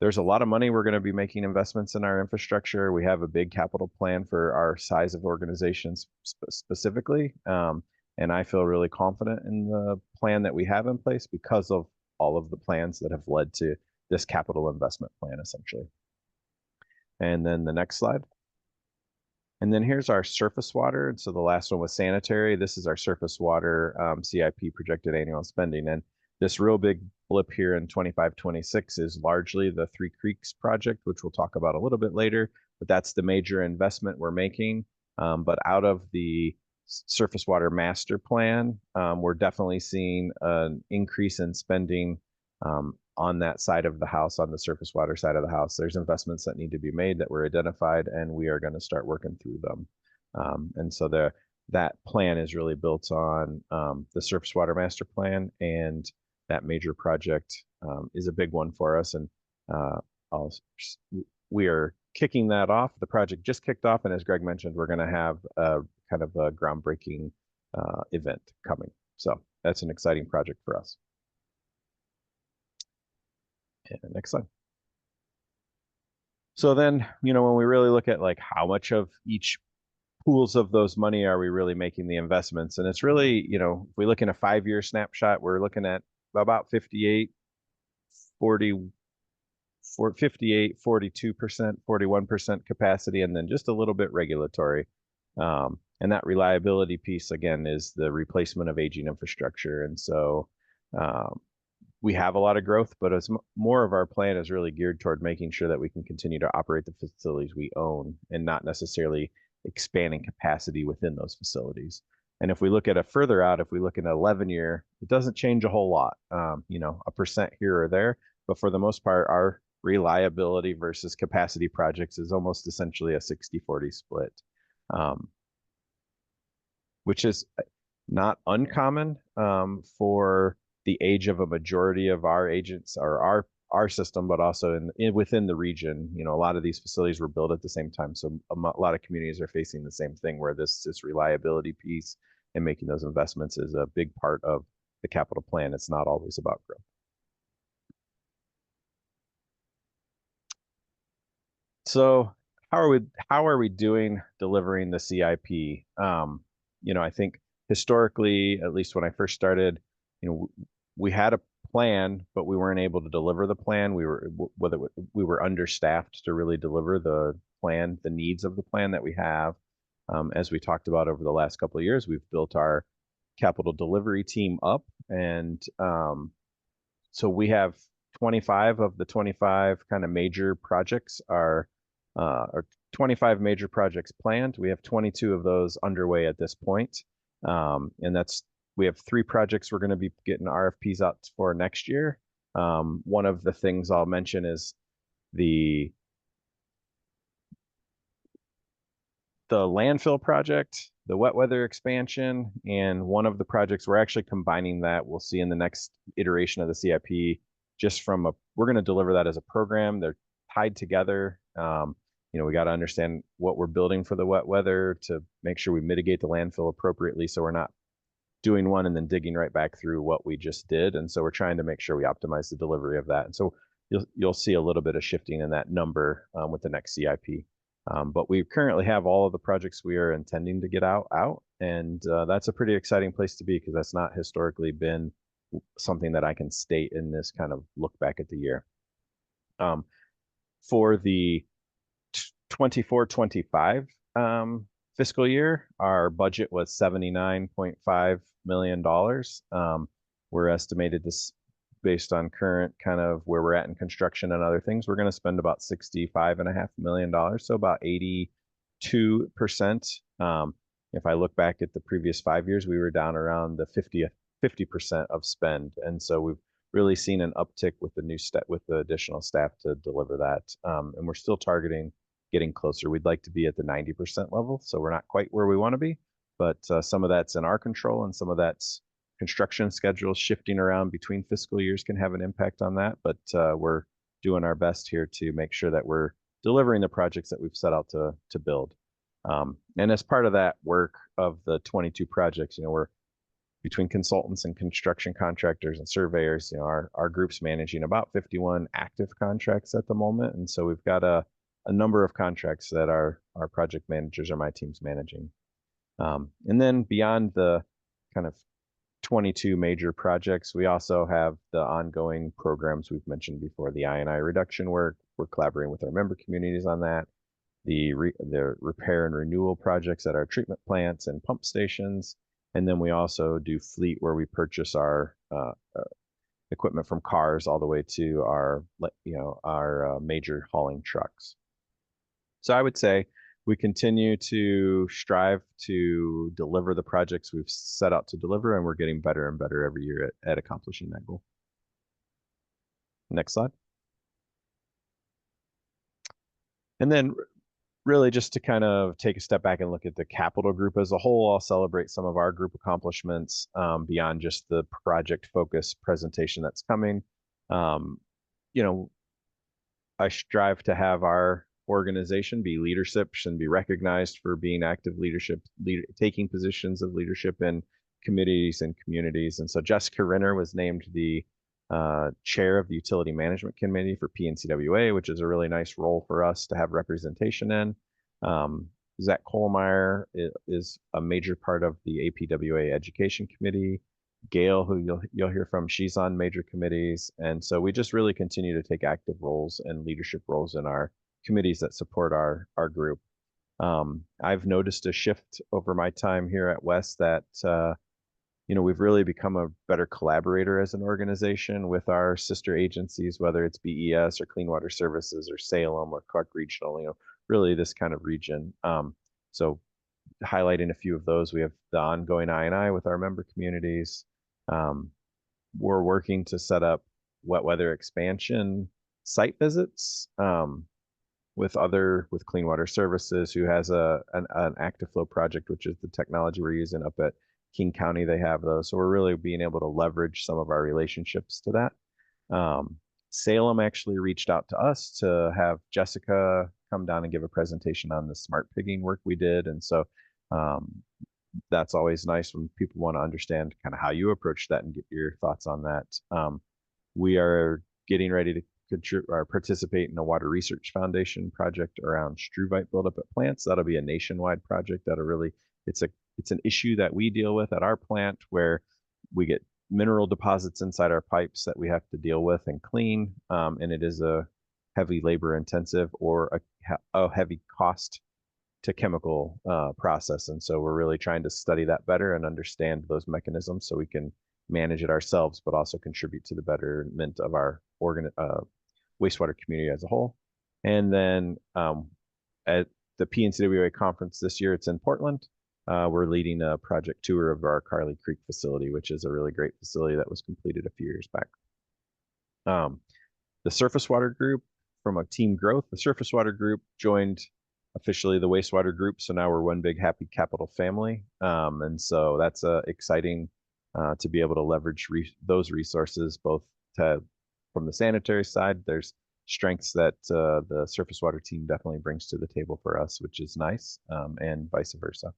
[SPEAKER 11] there's a lot of money. We're going to be making investments in our infrastructure. We have a big capital plan for our size of organizations specifically. And I feel really confident in the plan that we have in place because of all of the plans that have led to this capital investment plan, essentially. And then the next slide. And then here's our surface water. And so the last one was sanitary. This is our surface water CIP projected annual spending. And this real big blip here in 25-26 is largely the Three Creeks project, which we'll talk about a little bit later, but that's the major investment we're making. But out of the surface water master plan, we're definitely seeing an increase in spending on that side of the house, on the surface water side of the house. There's investments that need to be made that were identified, and we are going to start working through them. And so that plan is really built on the surface water master plan, and that major project is a big one for us. And we are kicking that off. The project just kicked off, and as Greg mentioned, we're going to have a kind of a groundbreaking event coming. So that's an exciting project for us. And next slide. So then, when we really look at like how much of each pools of those money are we really making the investments, and it's really, if we look in a 5-year snapshot, we're looking at about 58, 42%, 41% capacity, and then just a little bit regulatory. And that reliability piece, again, is the replacement of aging infrastructure. And so we have a lot of growth, but as more of our plan is really geared toward making sure that we can continue to operate the facilities we own and not necessarily expanding capacity within those facilities. And if we look at a further out, if we look at an 11-year, it doesn't change a whole lot, a percent here or there, but for the most part, our reliability versus capacity projects is almost essentially a 60-40 split, which is not uncommon for the age of a majority of our agents or our system, but also within the region. A lot of these facilities were built at the same time, so a lot of communities are facing the same thing, where this reliability piece and making those investments is a big part of the capital plan. It's not always about growth. So how are we doing delivering the CIP? I think historically, at least when I first started, we had a plan, but we weren't able to deliver the plan. We were understaffed to really deliver the plan, the needs of the plan that we have. As we talked about over the last couple of years, we've built our capital delivery team up, and so we have 25 of the 25 kind of major projects or 25 major projects planned. We have 22 of those underway at this point, and we have 3 projects we're going to be getting RFPs out for next year. One of the things I'll mention is the landfill project, the wet weather expansion, and one of the projects we're actually combining that. We'll see in the next iteration of the CIP, we're going to deliver that as a program. They're tied together. we got to understand what we're building for the wet weather to make sure we mitigate the landfill appropriately, so we're not doing one and then digging right back through what we just did. And so we're trying to make sure we optimize the delivery of that. And so you'll see a little bit of shifting in that number with the next CIP. But we currently have all of the projects we are intending to get out, and that's a pretty exciting place to be, because that's not historically been something that I can state in this kind of look back at the year. For the 24-25 fiscal year, our budget was $79.5 million. We're estimated this based on current kind of where we're at in construction and other things. We're going to spend about $65.5 million, so about 82%. If I look back at the previous 5 years, we were down around the 50% of spend, and so we've really seen an uptick with the new step with the additional staff to deliver that, and we're still targeting getting closer. We'd like to be at the 90% level, so we're not quite where we want to be, but some of that's in our control, and some of that's construction schedules shifting around between fiscal years can have an impact on that. But we're doing our best here to make sure that we're delivering the projects that we've set out to build. And as part of that work of the 22 projects, we're between consultants and construction contractors and surveyors, our group's managing about 51 active contracts at the moment. And so we've got a number of contracts that our project managers or my team's managing. And then beyond the kind of 22 major projects, we also have the ongoing programs we've mentioned before, the I&I reduction work. We're collaborating with our member communities on that. The repair and renewal projects at our treatment plants and pump stations. And then we also do fleet, where we purchase our equipment from cars all the way to our major hauling trucks. So I would say we continue to strive to deliver the projects we've set out to deliver, and we're getting better and better every year at accomplishing that goal. Next slide. And then really just to kind of take a step back and look at the capital group as a whole, I'll celebrate some of our group accomplishments beyond just the project focus presentation that's coming. I strive to have our organization be leadership and be recognized for being active leadership, taking positions of leadership in committees and communities. And so Jessica Renner was named the chair of the Utility Management Committee for PNCWA, which is a really nice role for us to have representation in. Zach Kohlmeyer is a major part of the APWA Education Committee. Gail, who you'll hear from, she's on major committees. And so we just really continue to take active roles and leadership roles in our committees that support our group. I've noticed a shift over my time here at WES that we've really become a better collaborator as an organization with our sister agencies, whether it's BES or Clean Water Services or Salem or Clark Regional, really this kind of region. So highlighting a few of those, we have the ongoing I&I with our member communities. We're working to set up wet weather expansion site visits with Clean Water Services, who has an active flow project, which is the technology we're using up at King County. They have those. So we're really being able to leverage some of our relationships to that. Salem actually reached out to us to have Jessica come down and give a presentation on the smart pigging work we did. And so that's always nice when people want to understand kind of how you approach that and get your thoughts on that. We are getting ready to participate in a Water Research Foundation project around struvite buildup at plants. That'll be a nationwide project. It's an issue that we deal with at our plant, where we get mineral deposits inside our pipes that we have to deal with and clean. And it is a heavy labor intensive or a heavy cost to chemical process. And so we're really trying to study that better and understand those mechanisms so we can manage it ourselves, but also contribute to the betterment of our wastewater community as a whole. And then at the PNCWA conference this year, it's in Portland. We're leading a project tour of our Carly Creek facility, which is a really great facility that was completed a few years back. The surface water group, from a team growth, the surface water group joined officially the wastewater group. So now we're one big happy capital family. And so that's exciting to be able to leverage those resources, both from the sanitary side. There's strengths that the surface water team definitely brings to the table for us, which is nice, and vice versa.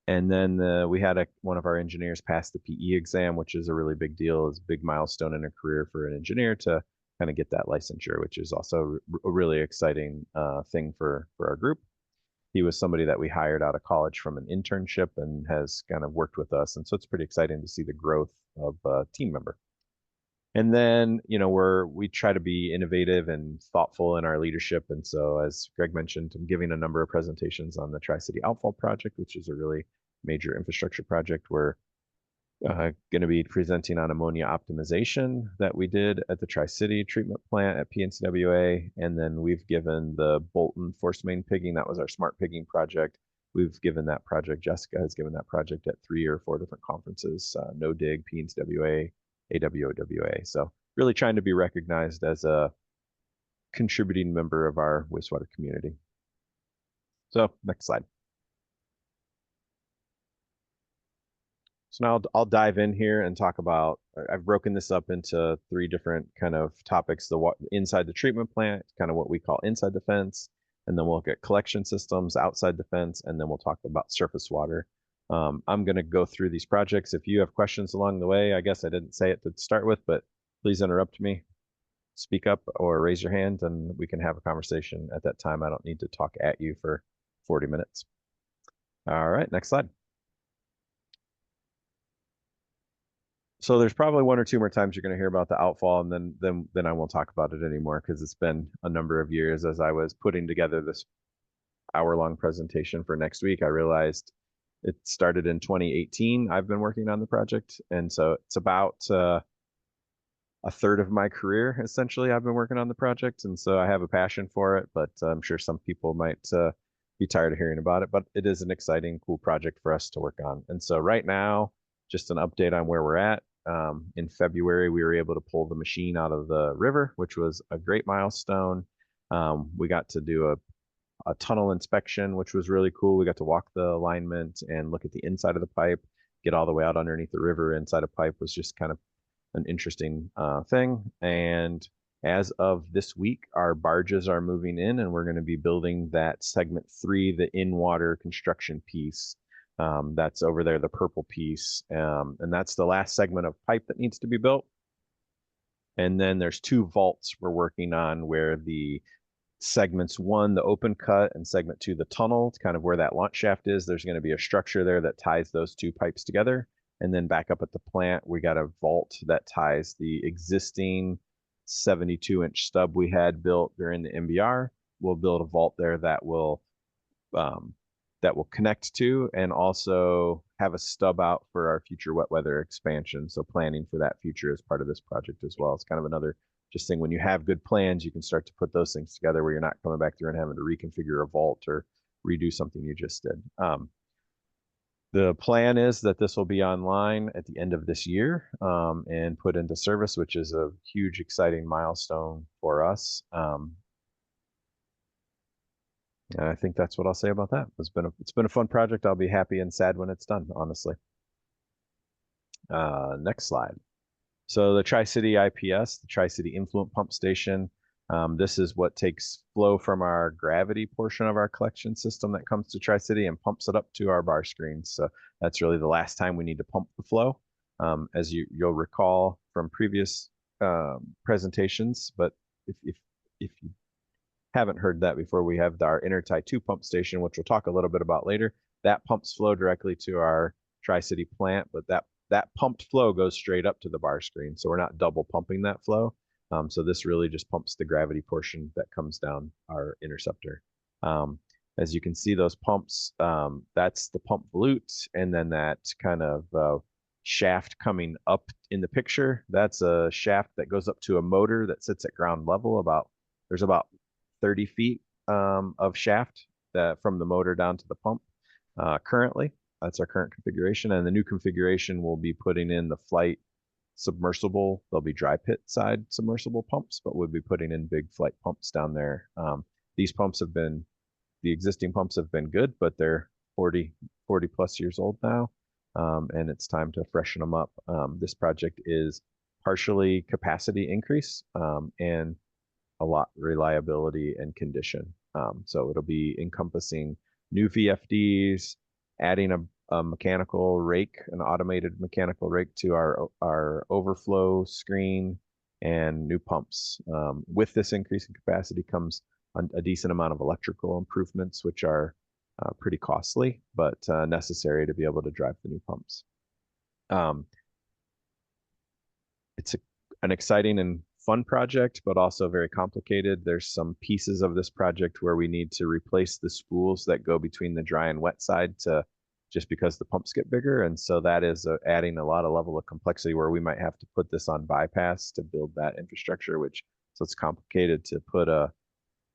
[SPEAKER 11] And then we had one of our engineers pass the PE exam, which is a really big deal. It's a big milestone in a career for an engineer to kind of get that licensure, which is also a really exciting thing for our group. He was somebody that we hired out of college from an internship and has kind of worked with us. And so it's pretty exciting to see the growth of a team member. And then, you know, we try to be innovative and thoughtful in our leadership. And so, as Greg mentioned, I'm giving a number of presentations on the Tri-City Outfall Project, which is a really major infrastructure project. We're going to be presenting on ammonia optimization that we did at the Tri-City treatment plant at PNCWA. And then we've given the Bolton force main pigging, that was our smart pigging project. We've given that project, Jessica has given that project at 3 or 4 different conferences, No Dig, PNCWA, AWOWA. So really trying to be recognized as a contributing member of our wastewater community. So next slide. So now I'll dive in here and talk about, I've broken this up into 3 different kind of topics. Inside the treatment plant, kind of what we call inside the fence, and then we'll look at collection systems outside the fence, and then we'll talk about surface water. I'm going to go through these projects. If you have questions along the way, I guess I didn't say it to start with, but please interrupt me, speak up, or raise your hand, and we can have a conversation at that time. I don't need to talk at you for 40 minutes. All right, next slide. So there's probably 1 or 2 more times you're going to hear about the outfall, and then I won't talk about it anymore because it's been a number of years. As I was putting together this hour-long presentation for next week, I realized it started in 2018. I've been working on the project, and so it's about a third of my career, essentially, I've been working on the project, and so I have a passion for it, but I'm sure some people might be tired of hearing about it, but it is an exciting, cool project for us to work on. And so right now, just an update on where we're at. In February, we were able to pull the machine out of the river, which was a great milestone. We got to do a tunnel inspection, which was really cool. We got to walk the alignment and look at the inside of the pipe, get all the way out underneath the river inside a pipe was just kind of an interesting thing. And as of this week, our barges are moving in, and we're going to be building that segment 3, the in-water construction piece. That's over there, the purple piece. And that's the last segment of pipe that needs to be built. And then there's 2 vaults we're working on where the segments 1, the open cut, and segment 2, the tunnel. It's kind of where that launch shaft is. There's going to be a structure there that ties those 2 pipes together. And then back up at the plant, we got a vault that ties the existing 72-inch stub we had built during the MBR. We'll build a vault there that will connect to and also have a stub out for our future wet weather expansion. So planning for that future as part of this project as well. It's kind of another just thing. When you have good plans, you can start to put those things together where you're not coming back through and having to reconfigure a vault or redo something you just did. The plan is that this will be online at the end of this year and put into service, which is a huge, exciting milestone for us. And I think that's what I'll say about that. It's been a fun project. I'll be happy and sad when it's done, honestly. Next slide. So the Tri-City IPS, the Tri-City Influent Pump Station. This is what takes flow from our gravity portion of our collection system that comes to Tri-City and pumps it up to our bar screens. So that's really the last time we need to pump the flow. As you'll recall from previous presentations, but if you haven't heard that before, we have our Intertie 2 pump station, which we'll talk a little bit about later. That pumps flow directly to our Tri-City plant, but that pumped flow goes straight up to the bar screen. So we're not double pumping that flow. So this really just pumps the gravity portion that comes down our interceptor. As you can see, those pumps, that's the pump volute, and then that kind of shaft coming up in the picture, that's a shaft that goes up to a motor that sits at ground level. There's about 30 feet of shaft from the motor down to the pump currently. That's our current configuration, and the new configuration will be putting in the flight submersible. There'll be dry pit side submersible pumps, but we'll be putting in big flight pumps down there. These pumps the existing pumps have been good, but they're 40 plus years old now, and it's time to freshen them up. This project is partially capacity increase, and a lot reliability and condition. So it'll be encompassing new VFDs, adding a mechanical rake, an automated mechanical rake to our overflow screen, and new pumps. With this increase in capacity comes a decent amount of electrical improvements, which are pretty costly, but necessary to be able to drive the new pumps. It's an exciting and fun project, but also very complicated. There's some pieces of this project where we need to replace the spools that go between the dry and wet side just because the pumps get bigger. And so that is adding a lot of level of complexity where we might have to put this on bypass to build that infrastructure, so it's complicated to put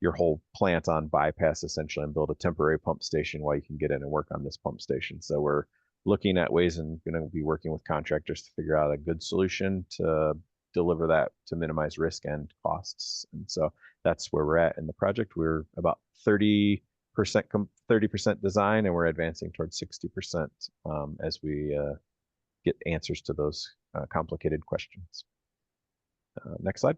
[SPEAKER 11] your whole plant on bypass essentially and build a temporary pump station while you can get in and work on this pump station. So we're looking at ways and going to be working with contractors to figure out a good solution to deliver that to minimize risk and costs. And so that's where we're at in the project. We're about 30% design, and we're advancing towards 60% as we get answers to those complicated questions. Next slide.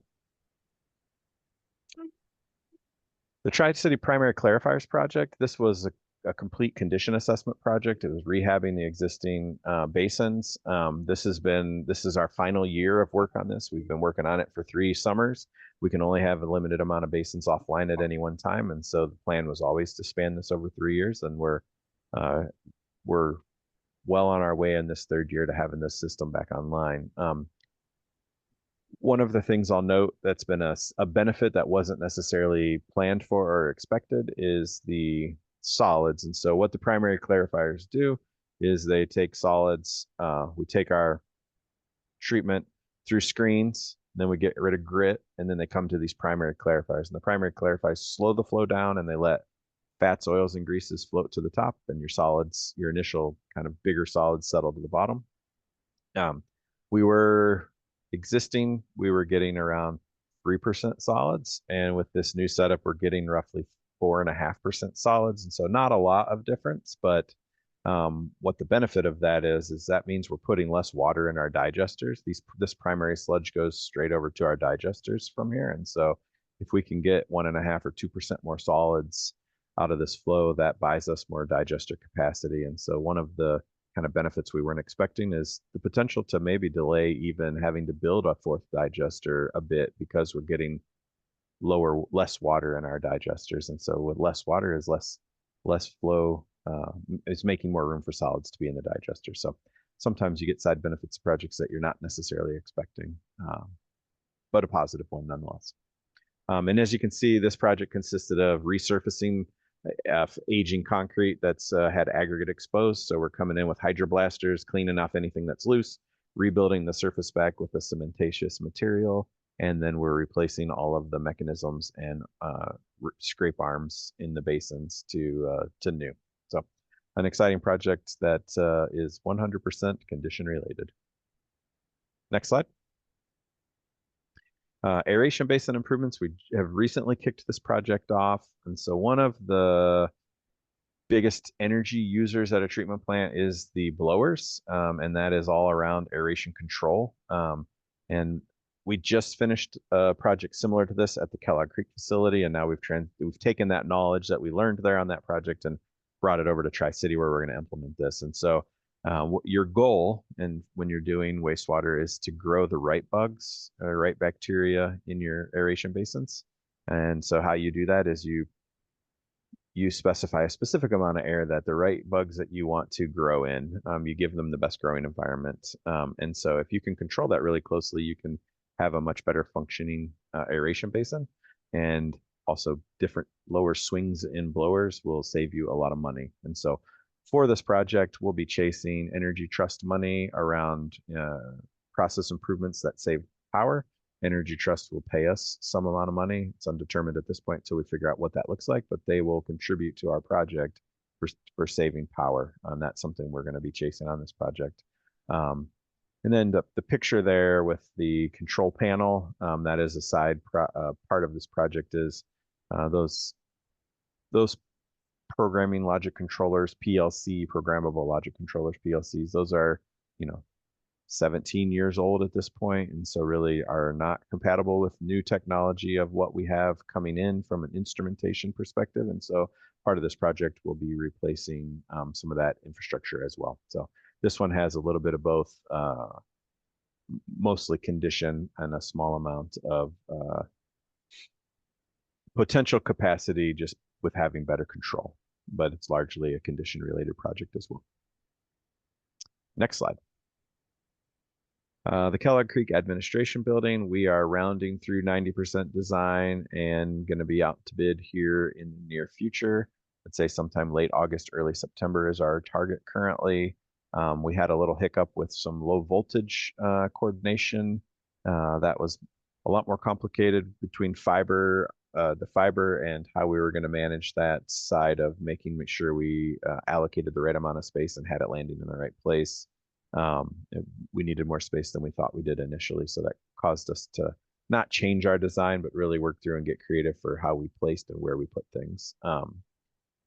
[SPEAKER 11] The Tri-City Primary Clarifiers Project, this was a complete condition assessment project. It was rehabbing the existing basins. This is our final year of work on this. We've been working on it for 3 summers. We can only have a limited amount of basins offline at any one time. And so the plan was always to span this over 3 years. And we're well on our way in this 3rd year to having this system back online. One of the things I'll note that's been a benefit that wasn't necessarily planned for or expected is the solids. And so what the primary clarifiers do is they take solids, we take our treatment through screens, then we get rid of grit, and then they come to these primary clarifiers. And the primary clarifiers slow the flow down, and they let fats, oils, and greases float to the top, and your solids, your initial kind of bigger solids, settle to the bottom. We were getting around 3% solids, and with this new setup, we're getting roughly 4.5% solids, and so not a lot of difference. But what the benefit of that is that means we're putting less water in our digesters. This primary sludge goes straight over to our digesters from here, and so if we can get 1.5 or 2% more solids out of this flow, that buys us more digester capacity. And so one of the kind of benefits we weren't expecting is the potential to maybe delay even having to build a 4th digester a bit, because we're getting less water in our digesters. And so with less water is less flow, is making more room for solids to be in the digester. So sometimes you get side benefits of projects that you're not necessarily expecting, but a positive one nonetheless. And as you can see, this project consisted of resurfacing aging concrete that's had aggregate exposed. So we're coming in with hydroblasters, cleaning off anything that's loose, rebuilding the surface back with a cementatious material, and then we're replacing all of the mechanisms and scrape arms in the basins to new. So an exciting project that is 100% condition related. Next slide. Aeration basin improvements. We have recently kicked this project off. And so one of the biggest energy users at a treatment plant is the blowers, and that is all around aeration control. And we just finished a project similar to this at the Kellogg Creek facility, and now we've taken that knowledge that we learned there on that project and brought it over to Tri-City, where we're going to implement this. And so your goal, and when you're doing wastewater, is to grow the right bugs, right bacteria in your aeration basins. And so how you do that is you specify a specific amount of air that the right bugs that you want to grow in, you give them the best growing environment. And so if you can control that really closely, you can have a much better functioning aeration basin. And also different lower swings in blowers will save you a lot of money. And so for this project, we'll be chasing Energy Trust money around process improvements that save power. Energy Trust will pay us some amount of money. It's undetermined at this point until we figure out what that looks like, but they will contribute to our project for saving power. And that's something we're going to be chasing on this project. And then the picture there with the control panel, that is a side part of this project, is those programming logic controllers, PLC, programmable logic controllers, PLCs. Those are, 17 years old at this point, and so really are not compatible with new technology of what we have coming in from an instrumentation perspective. And so part of this project will be replacing some of that infrastructure as well. So this one has a little bit of both, mostly condition and a small amount of potential capacity just with having better control, but it's largely a condition related project as well. Next slide. The Kellogg Creek Administration Building, we are rounding through 90% design and going to be out to bid here in the near future. I'd say sometime late August, early September is our target currently. We had a little hiccup with some low voltage coordination. That was a lot more complicated between the fiber and how we were going to manage that side of making sure we allocated the right amount of space and had it landing in the right place. We needed more space than we thought we did initially, so that caused us to not change our design, but really work through and get creative for how we placed and where we put things.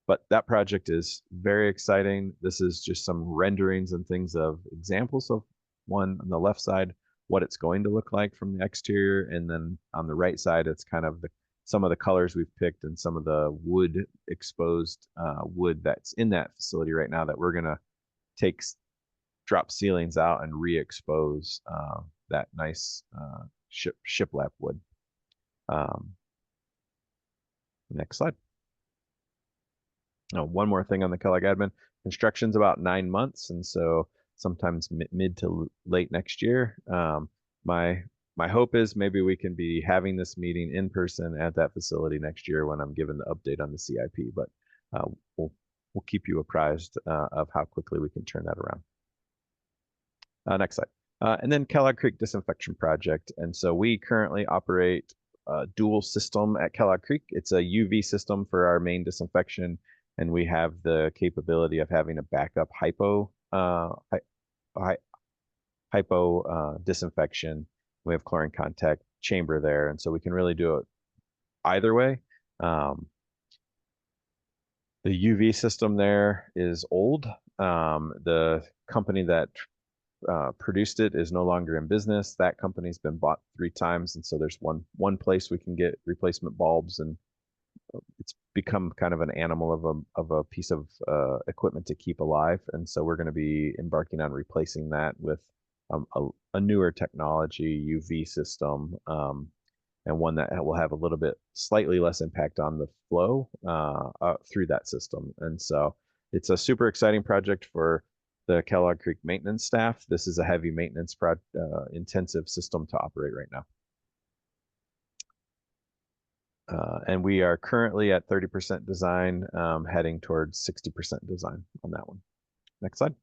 [SPEAKER 11] But that project is very exciting. This is just some renderings and things of examples of one on the left side, what it's going to look like from the exterior, and then on the right side, it's kind of some of the colors we've picked and some of the wood exposed wood that's in that facility right now that we're gonna drop ceilings out and re-expose that nice shiplap wood. Next slide. Oh, one more thing on the Kellogg admin. Construction's about 9 months, and so sometimes mid to late next year. My hope is maybe we can be having this meeting in person at that facility next year when I'm given the update on the CIP, but we'll keep you apprised of how quickly we can turn that around. Next slide. And then Kellogg Creek Disinfection Project. And so we currently operate a dual system at Kellogg Creek. It's a UV system for our main disinfection, and we have the capability of having a backup hypo disinfection. We have chlorine contact chamber there, and so we can really do it either way. The UV system there is old. The company that produced it is no longer in business. That company's been bought 3 times, and so there's one place we can get replacement bulbs, and it's become kind of an animal of a piece of equipment to keep alive. And so we're going to be embarking on replacing that with a newer technology UV system, and one that will have a little bit slightly less impact on the flow through that system. And so it's a super exciting project for the Kellogg Creek maintenance staff. This is a heavy maintenance intensive system to operate right now. And we are currently at 30% design, heading towards 60% design on that one. Next slide.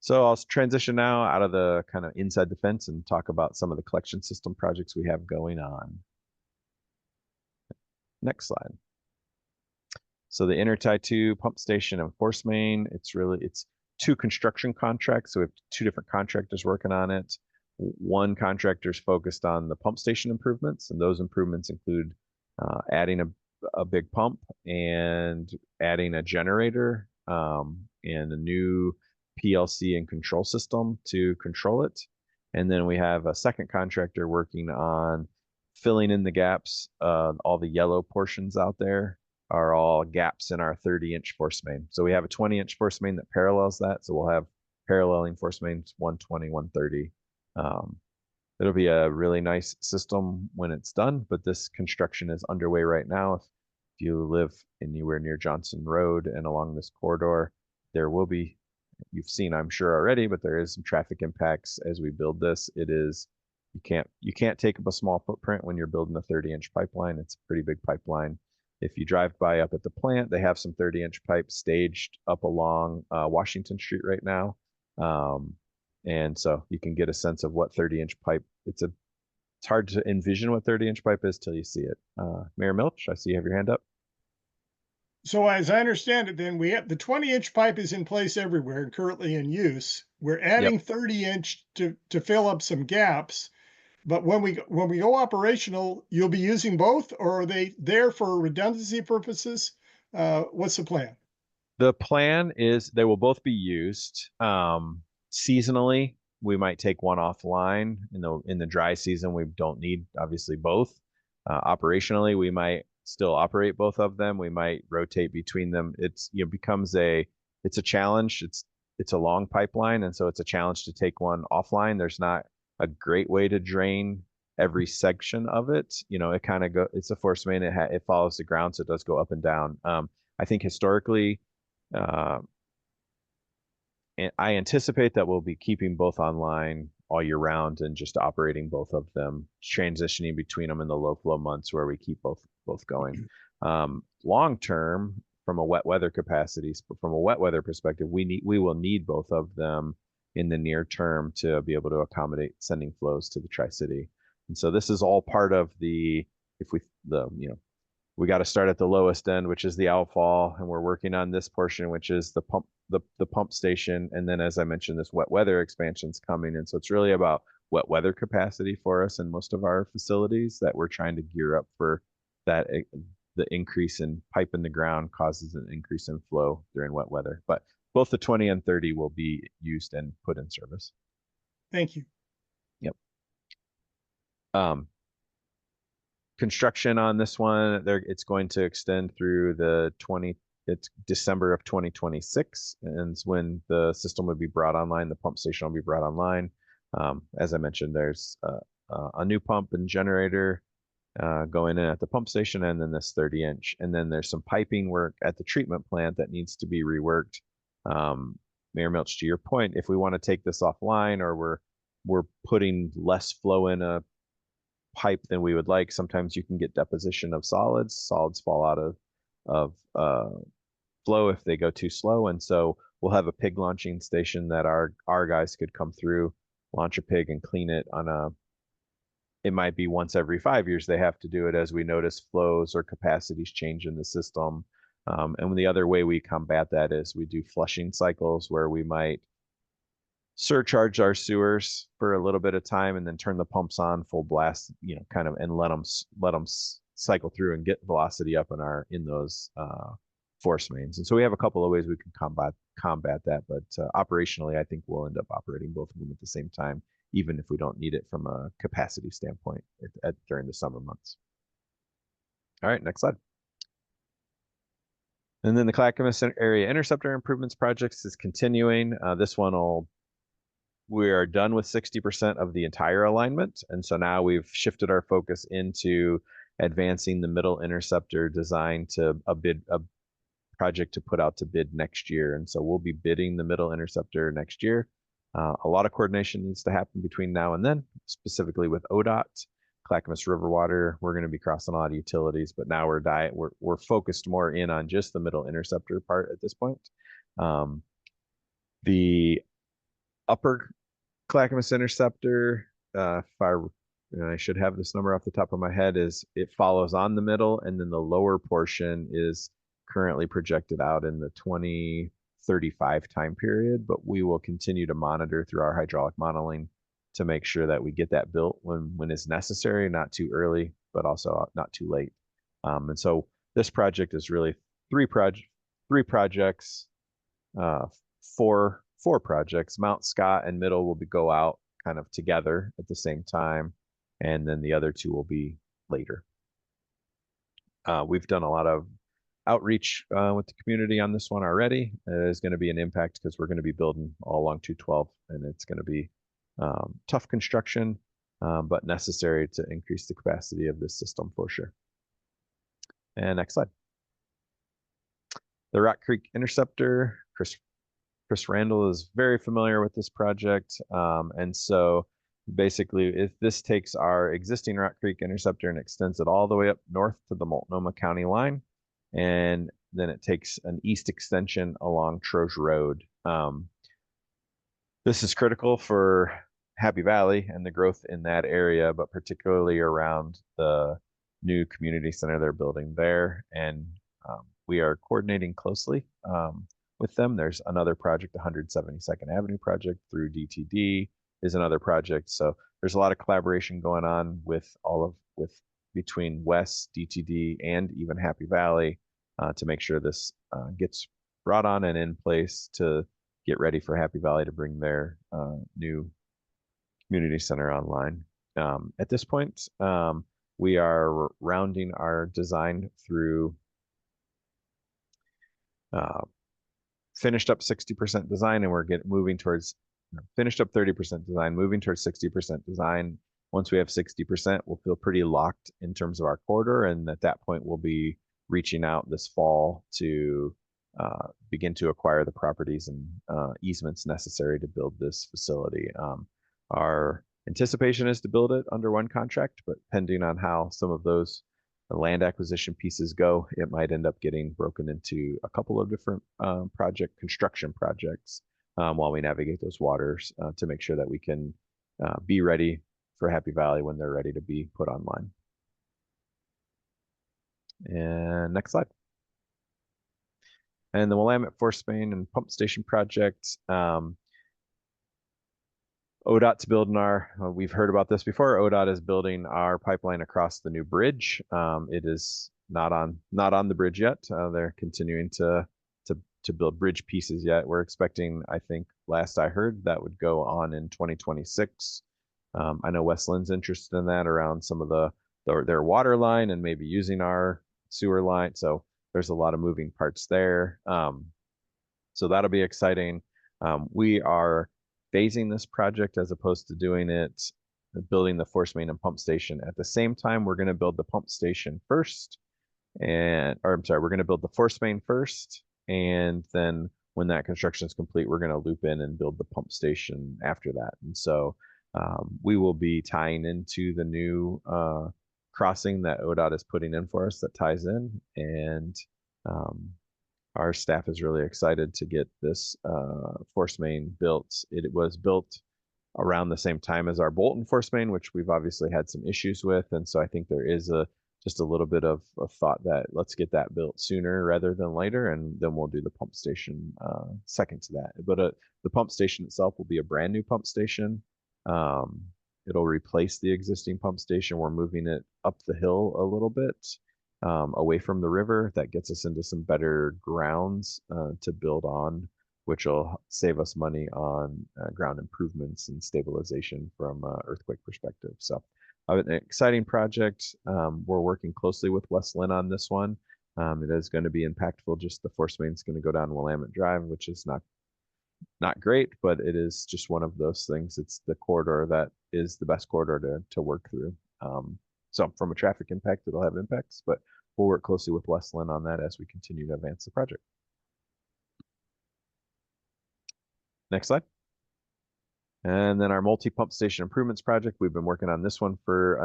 [SPEAKER 11] So I'll transition now out of the kind of inside the fence and talk about some of the collection system projects we have going on. Next slide. So the Intertie 2 pump station and force main, it's 2 construction contracts. So we have 2 different contractors working on it. One contractor is focused on the pump station improvements, and those improvements include adding a big pump and adding a generator and a new PLC and control system to control it. And then we have a second contractor working on filling in the gaps. All the yellow portions out there are all gaps in our 30-inch force main. So we have a 20-inch force main that parallels that. So we'll have paralleling force mains 120, 130. It'll be a really nice system when it's done, but this construction is underway right now. If you live anywhere near Johnson Road and along this corridor, there will be, you've seen, I'm sure already, but there is some traffic impacts as we build this. You can't take up a small footprint when you're building a 30-inch pipeline. It's a pretty big pipeline. If you drive by up at the plant, they have some 30-inch pipes staged up along Washington Street right now. And so you can get a sense of what 30-inch pipe, it's hard to envision what 30-inch pipe is till you see it. Mayor Milch, I see you have your hand up.
[SPEAKER 7] So as I understand it, then we have the 20-inch pipe is in place everywhere and currently in use. We're adding 30-inch to fill up some gaps. But when we go operational, you'll be using both, or are they there for redundancy purposes? What's the plan?
[SPEAKER 11] The plan is they will both be used seasonally. we might take one offline. In the dry season, we don't need obviously both. Operationally, we might still operate both of them. We might rotate between them. It's becomes it's a challenge. It's a long pipeline, and so it's a challenge to take one offline. There's not a great way to drain every section of it. It kind of it's a force main. It follows the ground, so it does go up and down. I think historically, I anticipate that we'll be keeping both online all year round and just operating both of them, transitioning between them in the low flow months where we keep both going. Long term, from a wet weather perspective, we will need both of them in the near term to be able to accommodate sending flows to the Tri-City. And so this is all part of we got to start at the lowest end, which is the outfall, and we're working on this portion, which is the pump station. And then, as I mentioned, this wet weather expansion's coming. And so it's really about wet weather capacity for us in most of our facilities that we're trying to gear up for that. The increase in pipe in the ground causes an increase in flow during wet weather. But both the 20 and 30 will be used and put in service.
[SPEAKER 7] Thank you.
[SPEAKER 11] Yep. Construction on this one, it's going to extend through it's December of 2026, and it's when the system would be brought online. The pump station will be brought online. As I mentioned, there's a new pump and generator going in at the pump station, and then this 30-inch. And then there's some piping work at the treatment plant that needs to be reworked. Mayor Milch, to your point, if we want to take this offline, or we're putting less flow in a pipe than we would like, sometimes you can get deposition of solids. Solids fall out of flow if they go too slow, and so we'll have a pig launching station that our guys could come through, launch a pig, and clean it it might be once every 5 years they have to do it, as we notice flows or capacities change in the system. And the other way we combat that is we do flushing cycles, where we might surcharge our sewers for a little bit of time and then turn the pumps on full blast, and let them cycle through and get velocity up in those force mains. And so we have a couple of ways we can combat that, but operationally, I think we'll end up operating both of them at the same time, even if we don't need it from a capacity standpoint during the summer months. All right, next slide. And then the Clackamas Area Interceptor Improvements Projects is continuing. This one we are done with 60% of the entire alignment. And so now we've shifted our focus into advancing the middle interceptor design to a project to put out to bid next year. And so we'll be bidding the middle interceptor next year. A lot of coordination needs to happen between now and then, specifically with ODOT, Clackamas River Water. We're going to be crossing a lot of utilities, but now we're focused more in on just the middle interceptor part at this point. The upper Clackamas interceptor, I should have this number off the top of my head, it follows on the middle, and then the lower portion is currently projected out in the 2035 time period, but we will continue to monitor through our hydraulic modeling to make sure that we get that built when it's necessary, not too early, but also not too late. And so this project is really three projects, four projects. Mount Scott and Middle will go out kind of together at the same time, and then the other two will be later. We've done a lot of outreach with the community on this one already. There's going to be an impact because we're going to be building all along 212, and it's going to be tough construction, but necessary to increase the capacity of this system for sure. And next slide. The Rock Creek Interceptor, Chris Randall is very familiar with this project. And so basically, if this takes our existing Rock Creek Interceptor and extends it all the way up north to the Multnomah County line, and then it takes an east extension along Troge Road. This is critical for Happy Valley and the growth in that area, but particularly around the new community center they're building there. And we are coordinating closely with them. There's another project, the 172nd Avenue project through DTD is another project. So there's a lot of collaboration going on with between WES, DTD, and even Happy Valley to make sure this gets brought on and in place to get ready for Happy Valley to bring their new community center online. At this point, we are rounding our design through finished up 60% design, and we're moving towards finished up 30% design, moving towards 60% design. Once we have 60%, we'll feel pretty locked in terms of our corridor, and at that point, we'll be reaching out this fall to begin to acquire the properties and easements necessary to build this facility. Our anticipation is to build it under one contract, but pending on how some of those land acquisition pieces go, it might end up getting broken into a couple of different construction projects while we navigate those waters to make sure that we can be ready for Happy Valley when they're ready to be put online. And next slide. And the Willamette Force Main and Pump Station project. ODOT's building we've heard about this before. ODOT is building our pipeline across the new bridge. It is not on the bridge yet. They're continuing to build bridge pieces yet. We're expecting, I think, last I heard, that would go on in 2026. I know Westland's interested in that around some of their water line and maybe using our sewer line. So there's a lot of moving parts there. So that'll be exciting. We are phasing this project as opposed to building the force main and pump station at the same time. We're going to build the pump station first, we're going to build the force main first, and then when that construction is complete, we're going to loop in and build the pump station after that. And so we will be tying into the new crossing that ODOT is putting in for us that ties in, and our staff is really excited to get this force main built. It was built around the same time as our Bolton force main, which we've obviously had some issues with. And so I think there is just a little bit of thought that let's get that built sooner rather than later, and then we'll do the pump station second to that. But the pump station itself will be a brand new pump station. It'll replace the existing pump station. We're moving it up the hill a little bit. Away from the river. That gets us into some better grounds to build on, which will save us money on ground improvements and stabilization from an earthquake perspective. So an exciting project. We're working closely with Westland on this one. It is going to be impactful. Just the force main is going to go down Willamette Drive, which is not great, but it is just one of those things. It's the corridor that is the best corridor to work through. So from a traffic impact, it'll have impacts, but we'll work closely with Westland on that as we continue to advance the project. Next slide. And then our multi-pump station improvements project, we've been working on this one for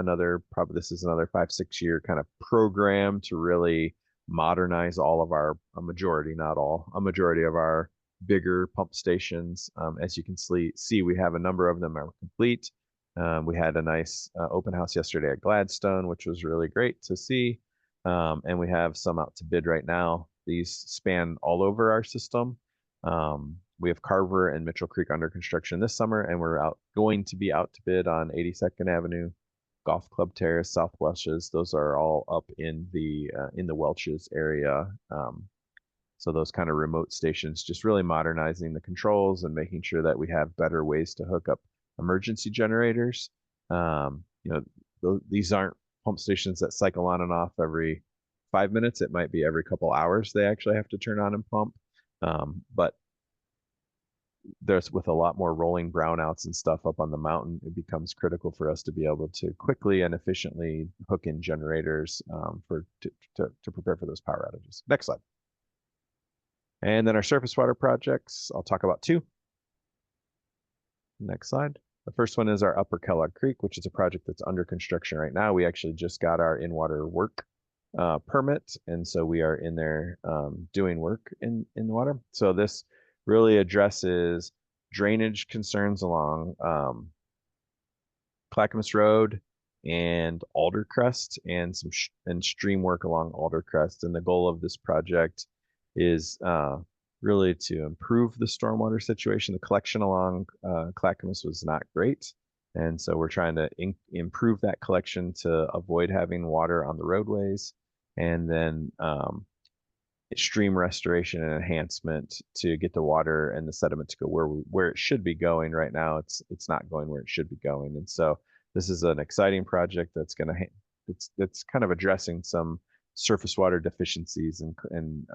[SPEAKER 11] this is another 5-6 year kind of program to really modernize a majority of our bigger pump stations. As you can see, we have a number of them are complete. We had a nice open house yesterday at Gladstone, which was really great to see. And we have some out to bid right now. These span all over our system. We have Carver and Mitchell Creek under construction this summer, and we're going to be out to bid on 82nd Avenue, Golf Club Terrace, South Welches. Those are all up in the Welches area. So those kind of remote stations, just really modernizing the controls and making sure that we have better ways to hook up emergency generators. These aren't pump stations that cycle on and off every 5 minutes. It might be every couple hours they actually have to turn on and pump. But there's, with a lot more rolling brownouts and stuff up on the mountain, it becomes critical for us to be able to quickly and efficiently hook in generators to prepare for those power outages. Next slide. And then our surface water projects, I'll talk about two. Next slide. The first one is our Upper Kellogg Creek, which is a project that's under construction right now. We actually just got our in-water work permit, and so we are in there doing work in the water. So this really addresses drainage concerns along Clackamas Road and Aldercrest, and some stream work along Aldercrest. And the goal of this project is really to improve the stormwater situation. The collection along Clackamas was not great, and so we're trying to improve that collection to avoid having water on the roadways. And then stream restoration and enhancement to get the water and the sediment to go where it should be going. Right now, it's not going where it should be going, and so this is an exciting project that's going to it's kind of addressing some surface water deficiencies and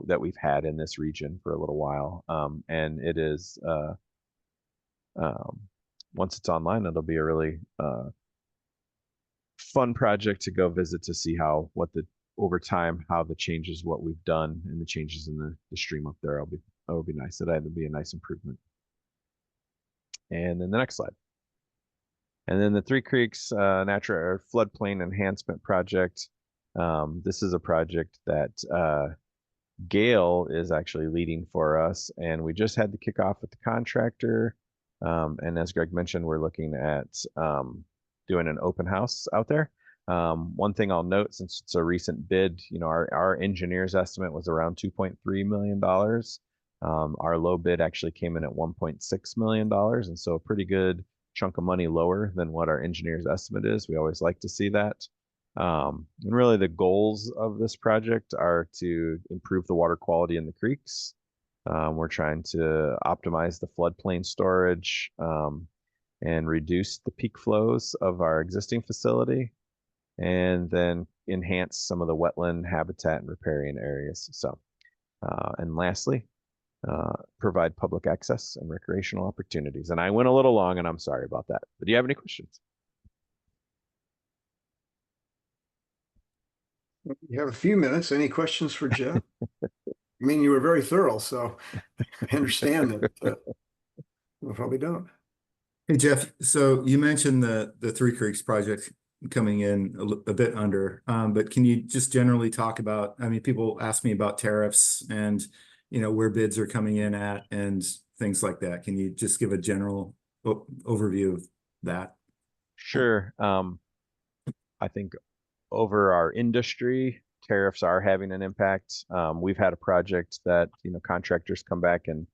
[SPEAKER 11] that we've had in this region for a little while. And it is once it's online, it'll be a really fun project to go visit to see over time how the changes what we've done and the changes in the stream up there. It'll be nice. That'll be a nice improvement. And then the next slide. And then the Three Creeks Natural or Floodplain Enhancement Project. This is a project that Gale is actually leading for us, and we just had the kickoff with the contractor. And as Greg mentioned, we're looking at doing an open house out there. One thing I'll note, since it's a recent bid, our engineer's estimate was around $2.3 million. Our low bid actually came in at $1.6 million, and so a pretty good chunk of money lower than what our engineer's estimate is. We always like to see that. And really the goals of this project are to improve the water quality in the creeks. We're trying to optimize the floodplain storage and reduce the peak flows of our existing facility, and then enhance some of the wetland habitat and riparian areas. So, and lastly, provide public access and recreational opportunities. And I went a little long, and I'm sorry about that. But do you have any questions?
[SPEAKER 1] You have a few minutes. Any questions for Jeff? I mean, you were very thorough, so I understand that we probably don't.
[SPEAKER 5] Hey, Jeff, so you mentioned the Three Creeks project coming in a bit under, but can you just generally talk about, I mean, people ask me about tariffs and, where bids are coming in at and things like that. Can you just give a general overview of that?
[SPEAKER 11] Sure. I think over our industry, tariffs are having an impact. We've had a project that, contractors come back and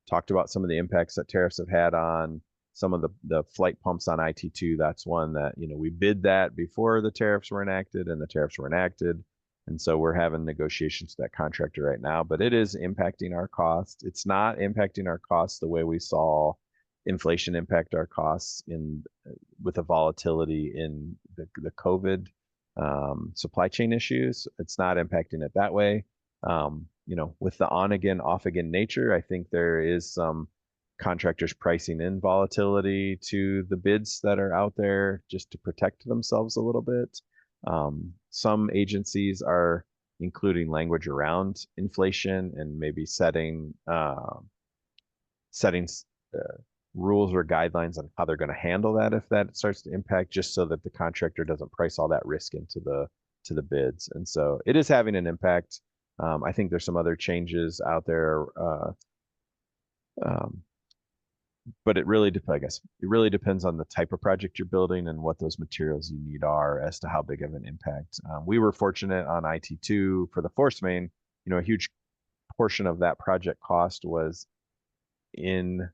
[SPEAKER 11] talked about some of the impacts that tariffs have had on some of the flight pumps on IT2. That's one that, we bid that before the tariffs were enacted, and the tariffs were enacted. And so we're having negotiations with that contractor right now, but it is impacting our cost. It's not impacting our costs the way we saw inflation impact our costs with the volatility in the COVID supply chain issues. It's not impacting it that way. With the on again, off again nature, I think there is some contractors pricing in volatility to the bids that are out there just to protect themselves a little bit. Some agencies are including language around inflation and maybe setting rules or guidelines on how they're going to handle that if that starts to impact, just so that the contractor doesn't price all that risk into the bids. And so it is having an impact. I think there's some other changes out there, but it really depends on the type of project you're building and what those materials you need are as to how big of an impact. We were fortunate on IT2 for the force main. A huge portion of that project cost was in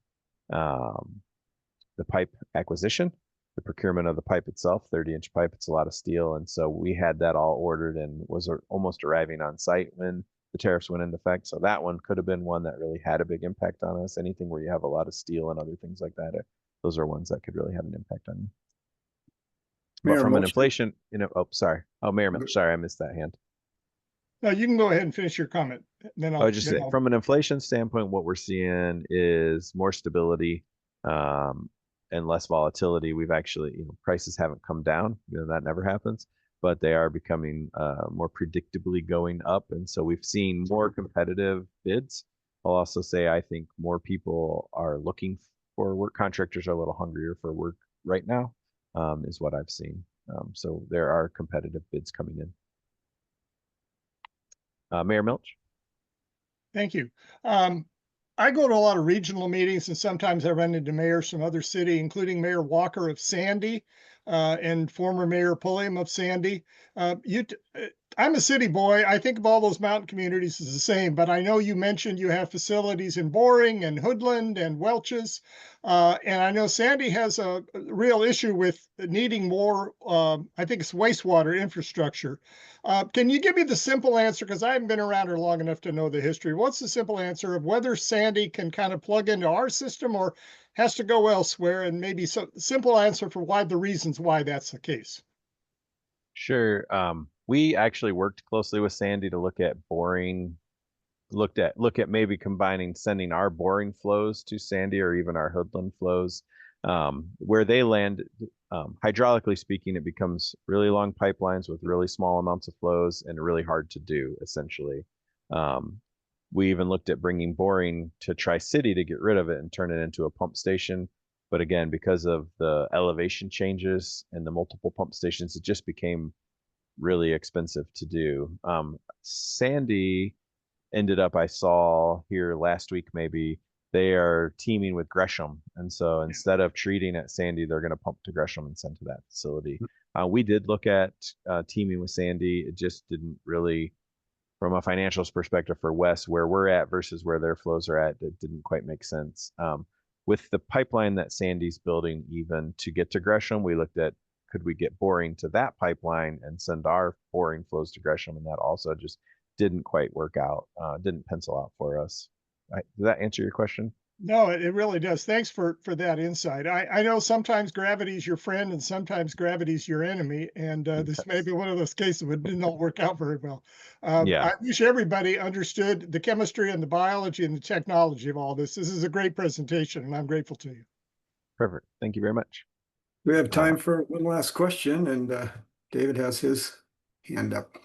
[SPEAKER 11] the pipe acquisition, the procurement of the pipe itself, 30-inch pipe. It's a lot of steel. And so we had that all ordered and was almost arriving on site when the tariffs went into effect. So that one could have been one that really had a big impact on us. Anything where you have a lot of steel and other things like that, those are ones that could really have an impact on you. But from an inflation, Mayor Milch, sorry, I missed that hand.
[SPEAKER 7] No, you can go ahead and finish your comment. Then
[SPEAKER 11] I'll just say, from an inflation standpoint, what we're seeing is more stability and less volatility. We've actually, prices haven't come down. That never happens, but they are becoming more predictably going up. And so we've seen more competitive bids. I'll also say, I think more people are looking for work. Contractors are a little hungrier for work right now, is what I've seen. So there are competitive bids coming in. Mayor Milch.
[SPEAKER 7] Thank you. I go to a lot of regional meetings, and sometimes I run into mayors from other city, including Mayor Walker of Sandy. and former Mayor Pulliam of Sandy. I'm a city boy. I think of all those mountain communities as the same, but I know you mentioned you have facilities in Boring and Hoodland and Welch's. And I know Sandy has a real issue with needing more, I think it's wastewater infrastructure. Can you give me the simple answer? Because I haven't been around here long enough to know the history. What's the simple answer of whether Sandy can kind of plug into our system or has to go elsewhere? And maybe some simple answer for why the reasons why that's the case.
[SPEAKER 11] Sure. We actually worked closely with Sandy to look at boring, look at maybe combining, sending our boring flows to Sandy or even our Hoodland flows. Where they land, hydraulically speaking, it becomes really long pipelines with really small amounts of flows and really hard to do, essentially. We even looked at bringing boring to Tri-City to get rid of it and turn it into a pump station. But again, because of the elevation changes and the multiple pump stations, it just became really expensive to do. Sandy ended up, I saw here last week, maybe they are teaming with Gresham. And so instead of treating at Sandy, they're going to pump to Gresham and send to that facility. We did look at teaming with Sandy. It just didn't really, from a financials perspective for WES, where we're at versus where their flows are at, it didn't quite make sense. With the pipeline that Sandy's building, even to get to Gresham, we looked at, could we get boring to that pipeline and send our boring flows to Gresham? And that also just didn't quite work out, didn't pencil out for us. Did that answer your question?
[SPEAKER 7] No, it really does. Thanks for that insight. I know sometimes gravity's your friend and sometimes gravity's your enemy. And this may be one of those cases that did not work out very well.
[SPEAKER 11] Yeah.
[SPEAKER 7] I wish everybody understood the chemistry and the biology and the technology of all this. This is a great presentation and I'm grateful to you.
[SPEAKER 11] Perfect. Thank you very much.
[SPEAKER 1] We have time for one last question, and David has his hand up.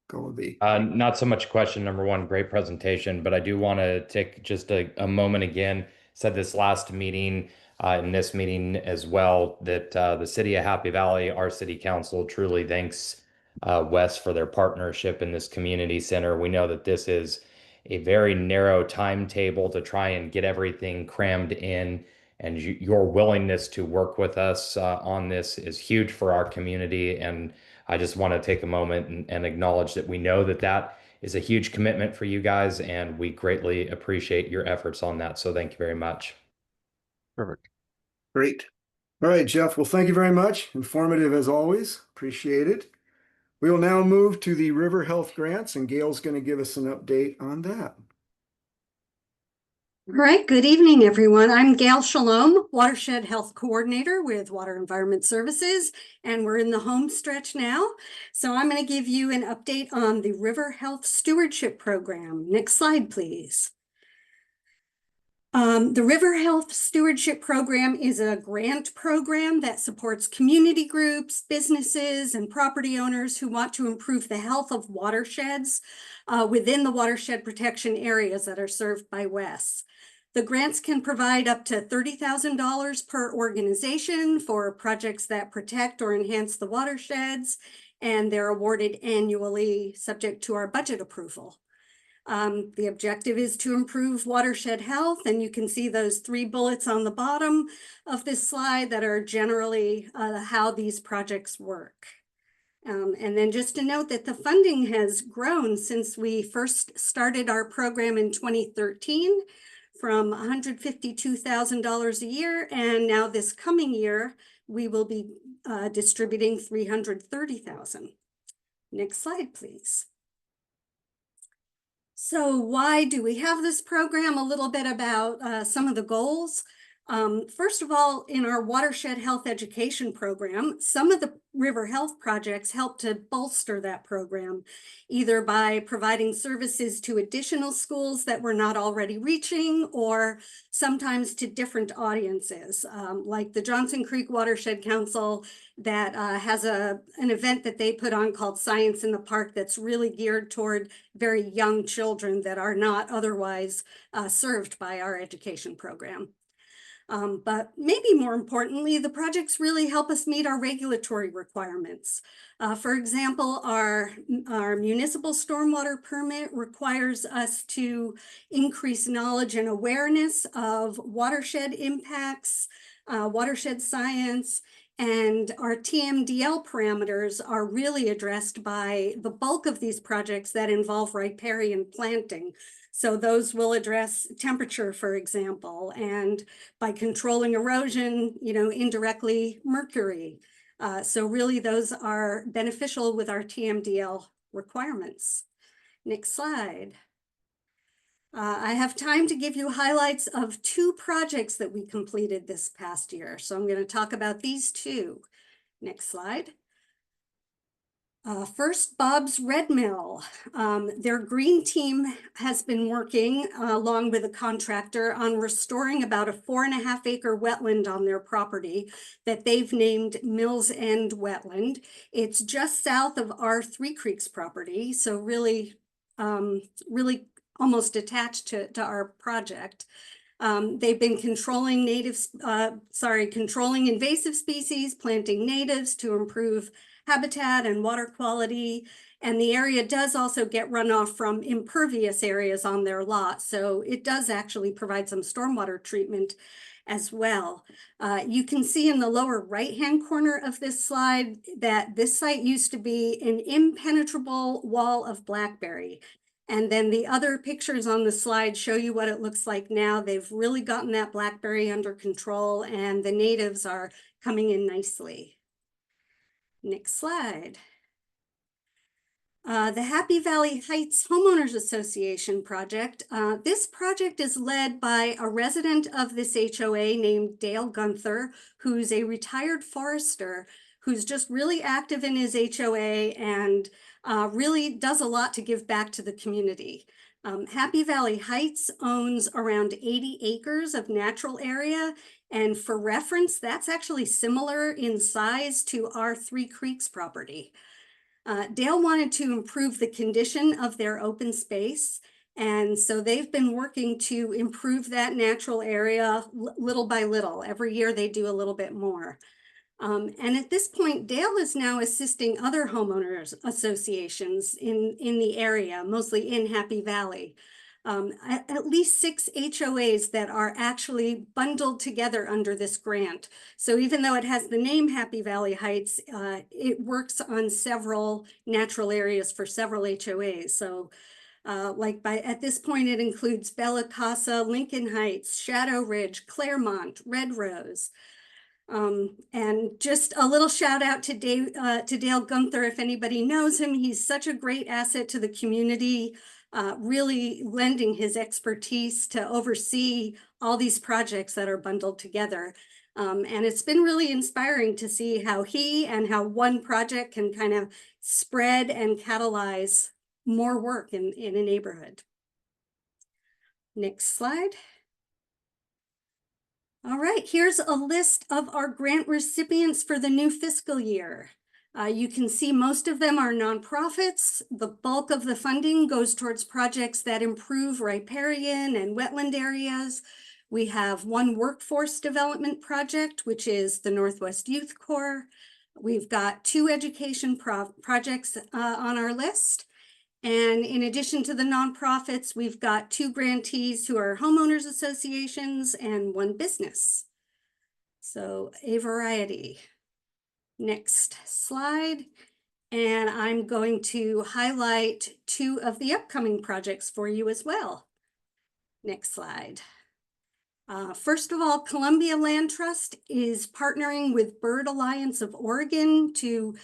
[SPEAKER 1] Go with the.
[SPEAKER 9] Not so much question, number one, great presentation, but I do want to take just a moment again, said this last meeting, in this meeting as well, that the city of Happy Valley, our city council truly thanks WES for their partnership in this community center. We know that this is a very narrow timetable to try and get everything crammed in, and your willingness to work with us on this is huge for our community. And I just want to take a moment and acknowledge that we know that that is a huge commitment for you guys, and we greatly appreciate your efforts on that. So thank you very much.
[SPEAKER 11] Perfect.
[SPEAKER 1] Great. All right, Jeff. Well, thank you very much. Informative as always. Appreciate it. We will now move to the River Health Grants, and Gail's going to give us an update on that.
[SPEAKER 12] All right, good evening, everyone. I'm Gail Shalom, Watershed Health Coordinator with Water Environment Services, and we're in the home stretch now. So I'm going to give you an update on the River Health Stewardship Program. Next slide, please. The River Health Stewardship Program is a grant program that supports community groups, businesses, and property owners who want to improve the health of watersheds within the watershed protection areas that are served by WES. The grants can provide up to $30,000 per organization for projects that protect or enhance the watersheds, and they're awarded annually subject to our budget approval. The objective is to improve watershed health, and you can see those 3 bullets on the bottom of this slide that are generally how these projects work. And then just to note that the funding has grown since we first started our program in 2013 from $152,000 a year, and now this coming year we will be distributing $330,000. Next slide, please. So why do we have this program? A little bit about some of the goals. First of all, in our watershed health education program, some of the river health projects help to bolster that program, either by providing services to additional schools that we're not already reaching, or sometimes to different audiences, like the Johnson Creek Watershed Council that has an event that they put on called Science in the Park that's really geared toward very young children that are not otherwise served by our education program. But maybe more importantly, the projects really help us meet our regulatory requirements. For example, our municipal stormwater permit requires us to increase knowledge and awareness of watershed impacts, watershed science, And our TMDL parameters are really addressed by the bulk of these projects that involve riparian planting. So those will address temperature, for example, and by controlling erosion, indirectly mercury. So really those are beneficial with our TMDL requirements. Next slide. I have time to give you highlights of 2 projects that we completed this past year. So I'm going to talk about these 2. Next slide. First, Bob's Red Mill. Their green team has been working along with a contractor on restoring about a 4.5-acre wetland on their property that they've named Mills End Wetland. It's just south of our Three Creeks property, so really almost attached to our project. They've been controlling controlling invasive species, planting natives to improve habitat and water quality. And the area does also get runoff from impervious areas on their lot. So it does actually provide some stormwater treatment as well. You can see in the lower right-hand corner of this slide that this site used to be an impenetrable wall of blackberry. And then the other pictures on the slide show you what it looks like now. They've really gotten that blackberry under control and the natives are coming in nicely. Next slide. The Happy Valley Heights Homeowners Association project. This project is led by a resident of this HOA named Dale Gunther, who's a retired forester who's just really active in his HOA and really does a lot to give back to the community. Happy Valley Heights owns around 80 acres of natural area. And for reference, that's actually similar in size to our Three Creeks property. Dale wanted to improve the condition of their open space. And so they've been working to improve that natural area little by little. Every year they do a little bit more. And at this point, Dale is now assisting other homeowners associations in the area, mostly in Happy Valley. At least 6 HOAs that are actually bundled together under this grant. So even though it has the name Happy Valley Heights, it works on several natural areas for several HOAs. So at this point, it includes Bella Casa, Lincoln Heights, Shadow Ridge, Claremont, Red Rose. And just a little shout out to Dale Gunther, if anybody knows him. He's such a great asset to the community, really lending his expertise to oversee all these projects that are bundled together. And it's been really inspiring to see how he and how one project can kind of spread and catalyze more work in a neighborhood. Next slide. All right, here's a list of our grant recipients for the new fiscal year. You can see most of them are nonprofits. The bulk of the funding goes towards projects that improve riparian and wetland areas. We have one workforce development project, which is the Northwest Youth Corps. We've got 2 education projects on our list. And in addition to the nonprofits, we've got 2 grantees who are homeowners associations and 1 business. So a variety. Next slide. And I'm going to highlight 2 of the upcoming projects for you as well. Next slide. First of all, Columbia Land Trust is partnering with Bird Alliance of Oregon to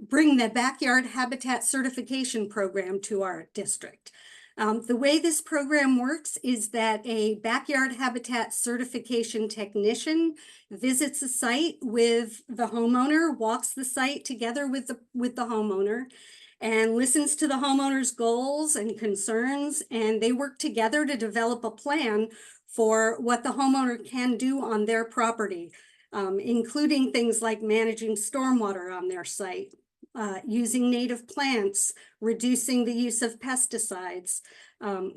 [SPEAKER 12] bring the backyard habitat certification program to our district. The way this program works is that a backyard habitat certification technician visits a site with the homeowner, walks the site together with the homeowner, and listens to the homeowner's goals and concerns, and they work together to develop a plan for what the homeowner can do on their property, including things like managing stormwater on their site, using native plants, reducing the use of pesticides, a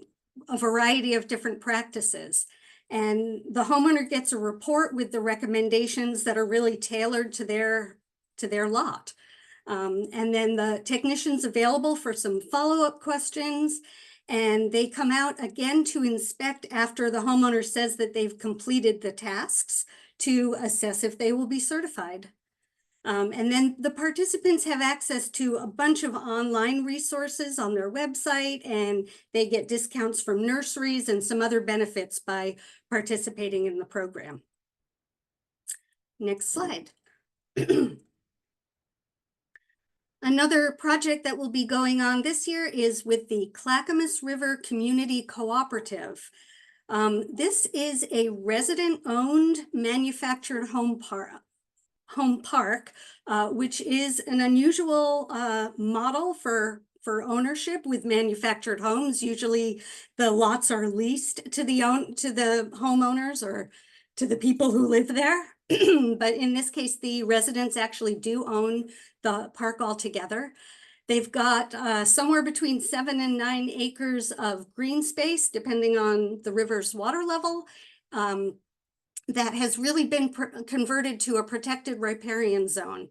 [SPEAKER 12] variety of different practices. And the homeowner gets a report with the recommendations that are really tailored to their lot. And then the technician's available for some follow-up questions, and they come out again to inspect after the homeowner says that they've completed the tasks to assess if they will be certified. And then the participants have access to a bunch of online resources on their website, and they get discounts from nurseries and some other benefits by participating in the program. Next slide. Another project that will be going on this year is with the Clackamas River Community Cooperative. This is a resident-owned manufactured home park, which is an unusual model for ownership with manufactured homes. Usually the lots are leased to the homeowners or to the people who live there. But in this case, the residents actually do own the park altogether. They've got somewhere between 7 and 9 acres of green space, depending on the river's water level. That has really been converted to a protected riparian zone.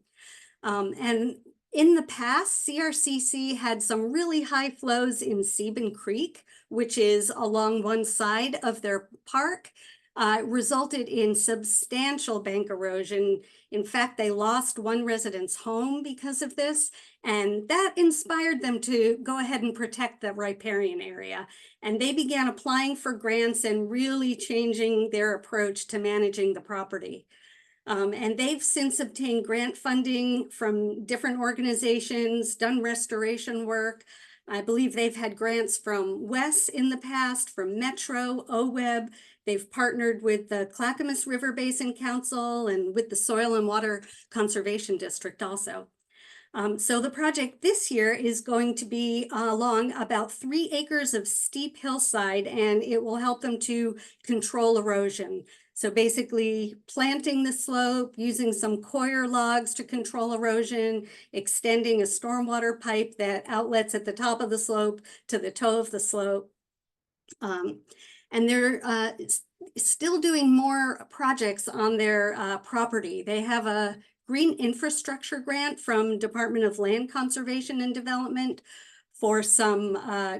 [SPEAKER 12] And in the past, CRCC had some really high flows in Sebin Creek, which is along one side of their park, resulted in substantial bank erosion. In fact, they lost one resident's home because of this, and that inspired them to go ahead and protect the riparian area. And they began applying for grants and really changing their approach to managing the property. And they've since obtained grant funding from different organizations, done restoration work. I believe they've had grants from WES in the past, from Metro, OWEB. They've partnered with the Clackamas River Basin Council and with the Soil and Water Conservation District also. So the project this year is going to be along about 3 acres of steep hillside, and it will help them to control erosion. So basically planting the slope, using some coir logs to control erosion, extending a stormwater pipe that outlets at the top of the slope to the toe of the slope. And they're still doing more projects on their property. They have a green infrastructure grant from Department of Land Conservation and Development for some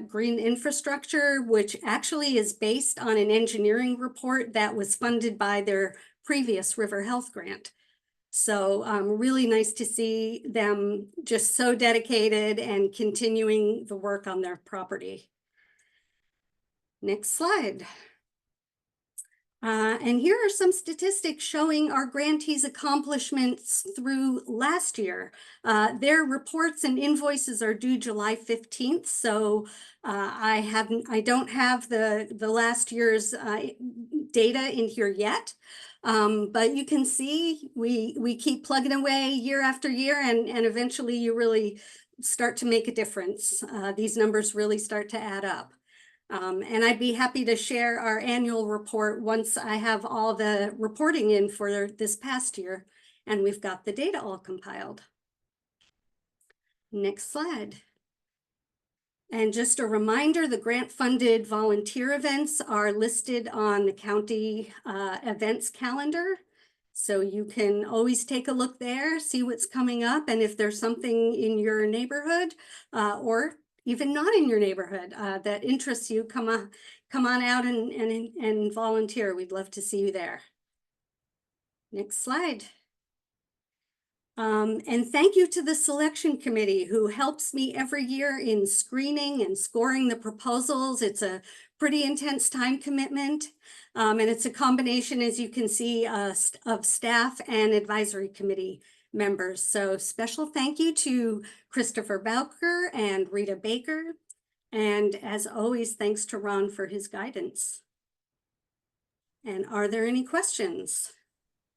[SPEAKER 12] green infrastructure, which actually is based on an engineering report that was funded by their previous river health grant. So really nice to see them just so dedicated and continuing the work on their property. Next slide. And here are some statistics showing our grantees' accomplishments through last year. Their reports and invoices are due July 15th, so I don't have the last year's data in here yet. But you can see we keep plugging away year after year, and eventually you really start to make a difference. These numbers really start to add up. And I'd be happy to share our annual report once I have all the reporting in for this past year, and we've got the data all compiled. Next slide. And just a reminder, the grant-funded volunteer events are listed on the county events calendar. So you can always take a look there, see what's coming up, and if there's something in your neighborhood or even not in your neighborhood that interests you, come on out and volunteer. We'd love to see you there. Next slide. And thank you to the selection committee who helps me every year in screening and scoring the proposals. It's a pretty intense time commitment. And it's a combination, as you can see, of staff and advisory committee members. So special thank you to Christopher Bowker and Rita Baker. And as always, thanks to Ron for his guidance. And are there any questions?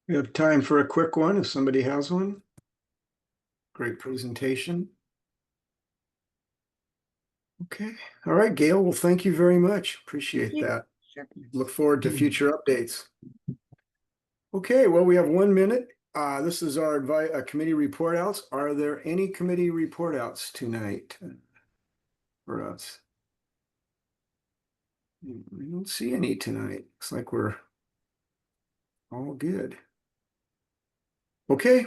[SPEAKER 1] We have time for a quick one if somebody has one. Great presentation. Okay. All right, Gail. Well, thank you very much. Appreciate that.
[SPEAKER 12] Sure.
[SPEAKER 1] Look forward to future updates. Okay, well, we have 1 minute. This is our committee report outs. Are there any committee report outs tonight for us? We don't see any tonight. Looks like we're all good. Okay.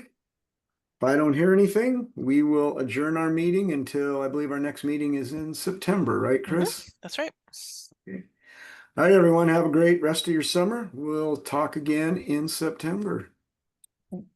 [SPEAKER 1] If I don't hear anything, we will adjourn our meeting until I believe our next meeting is in September, right, Chris?
[SPEAKER 2] That's right.
[SPEAKER 1] Okay. All right, everyone, have a great rest of your summer. We'll talk again in September.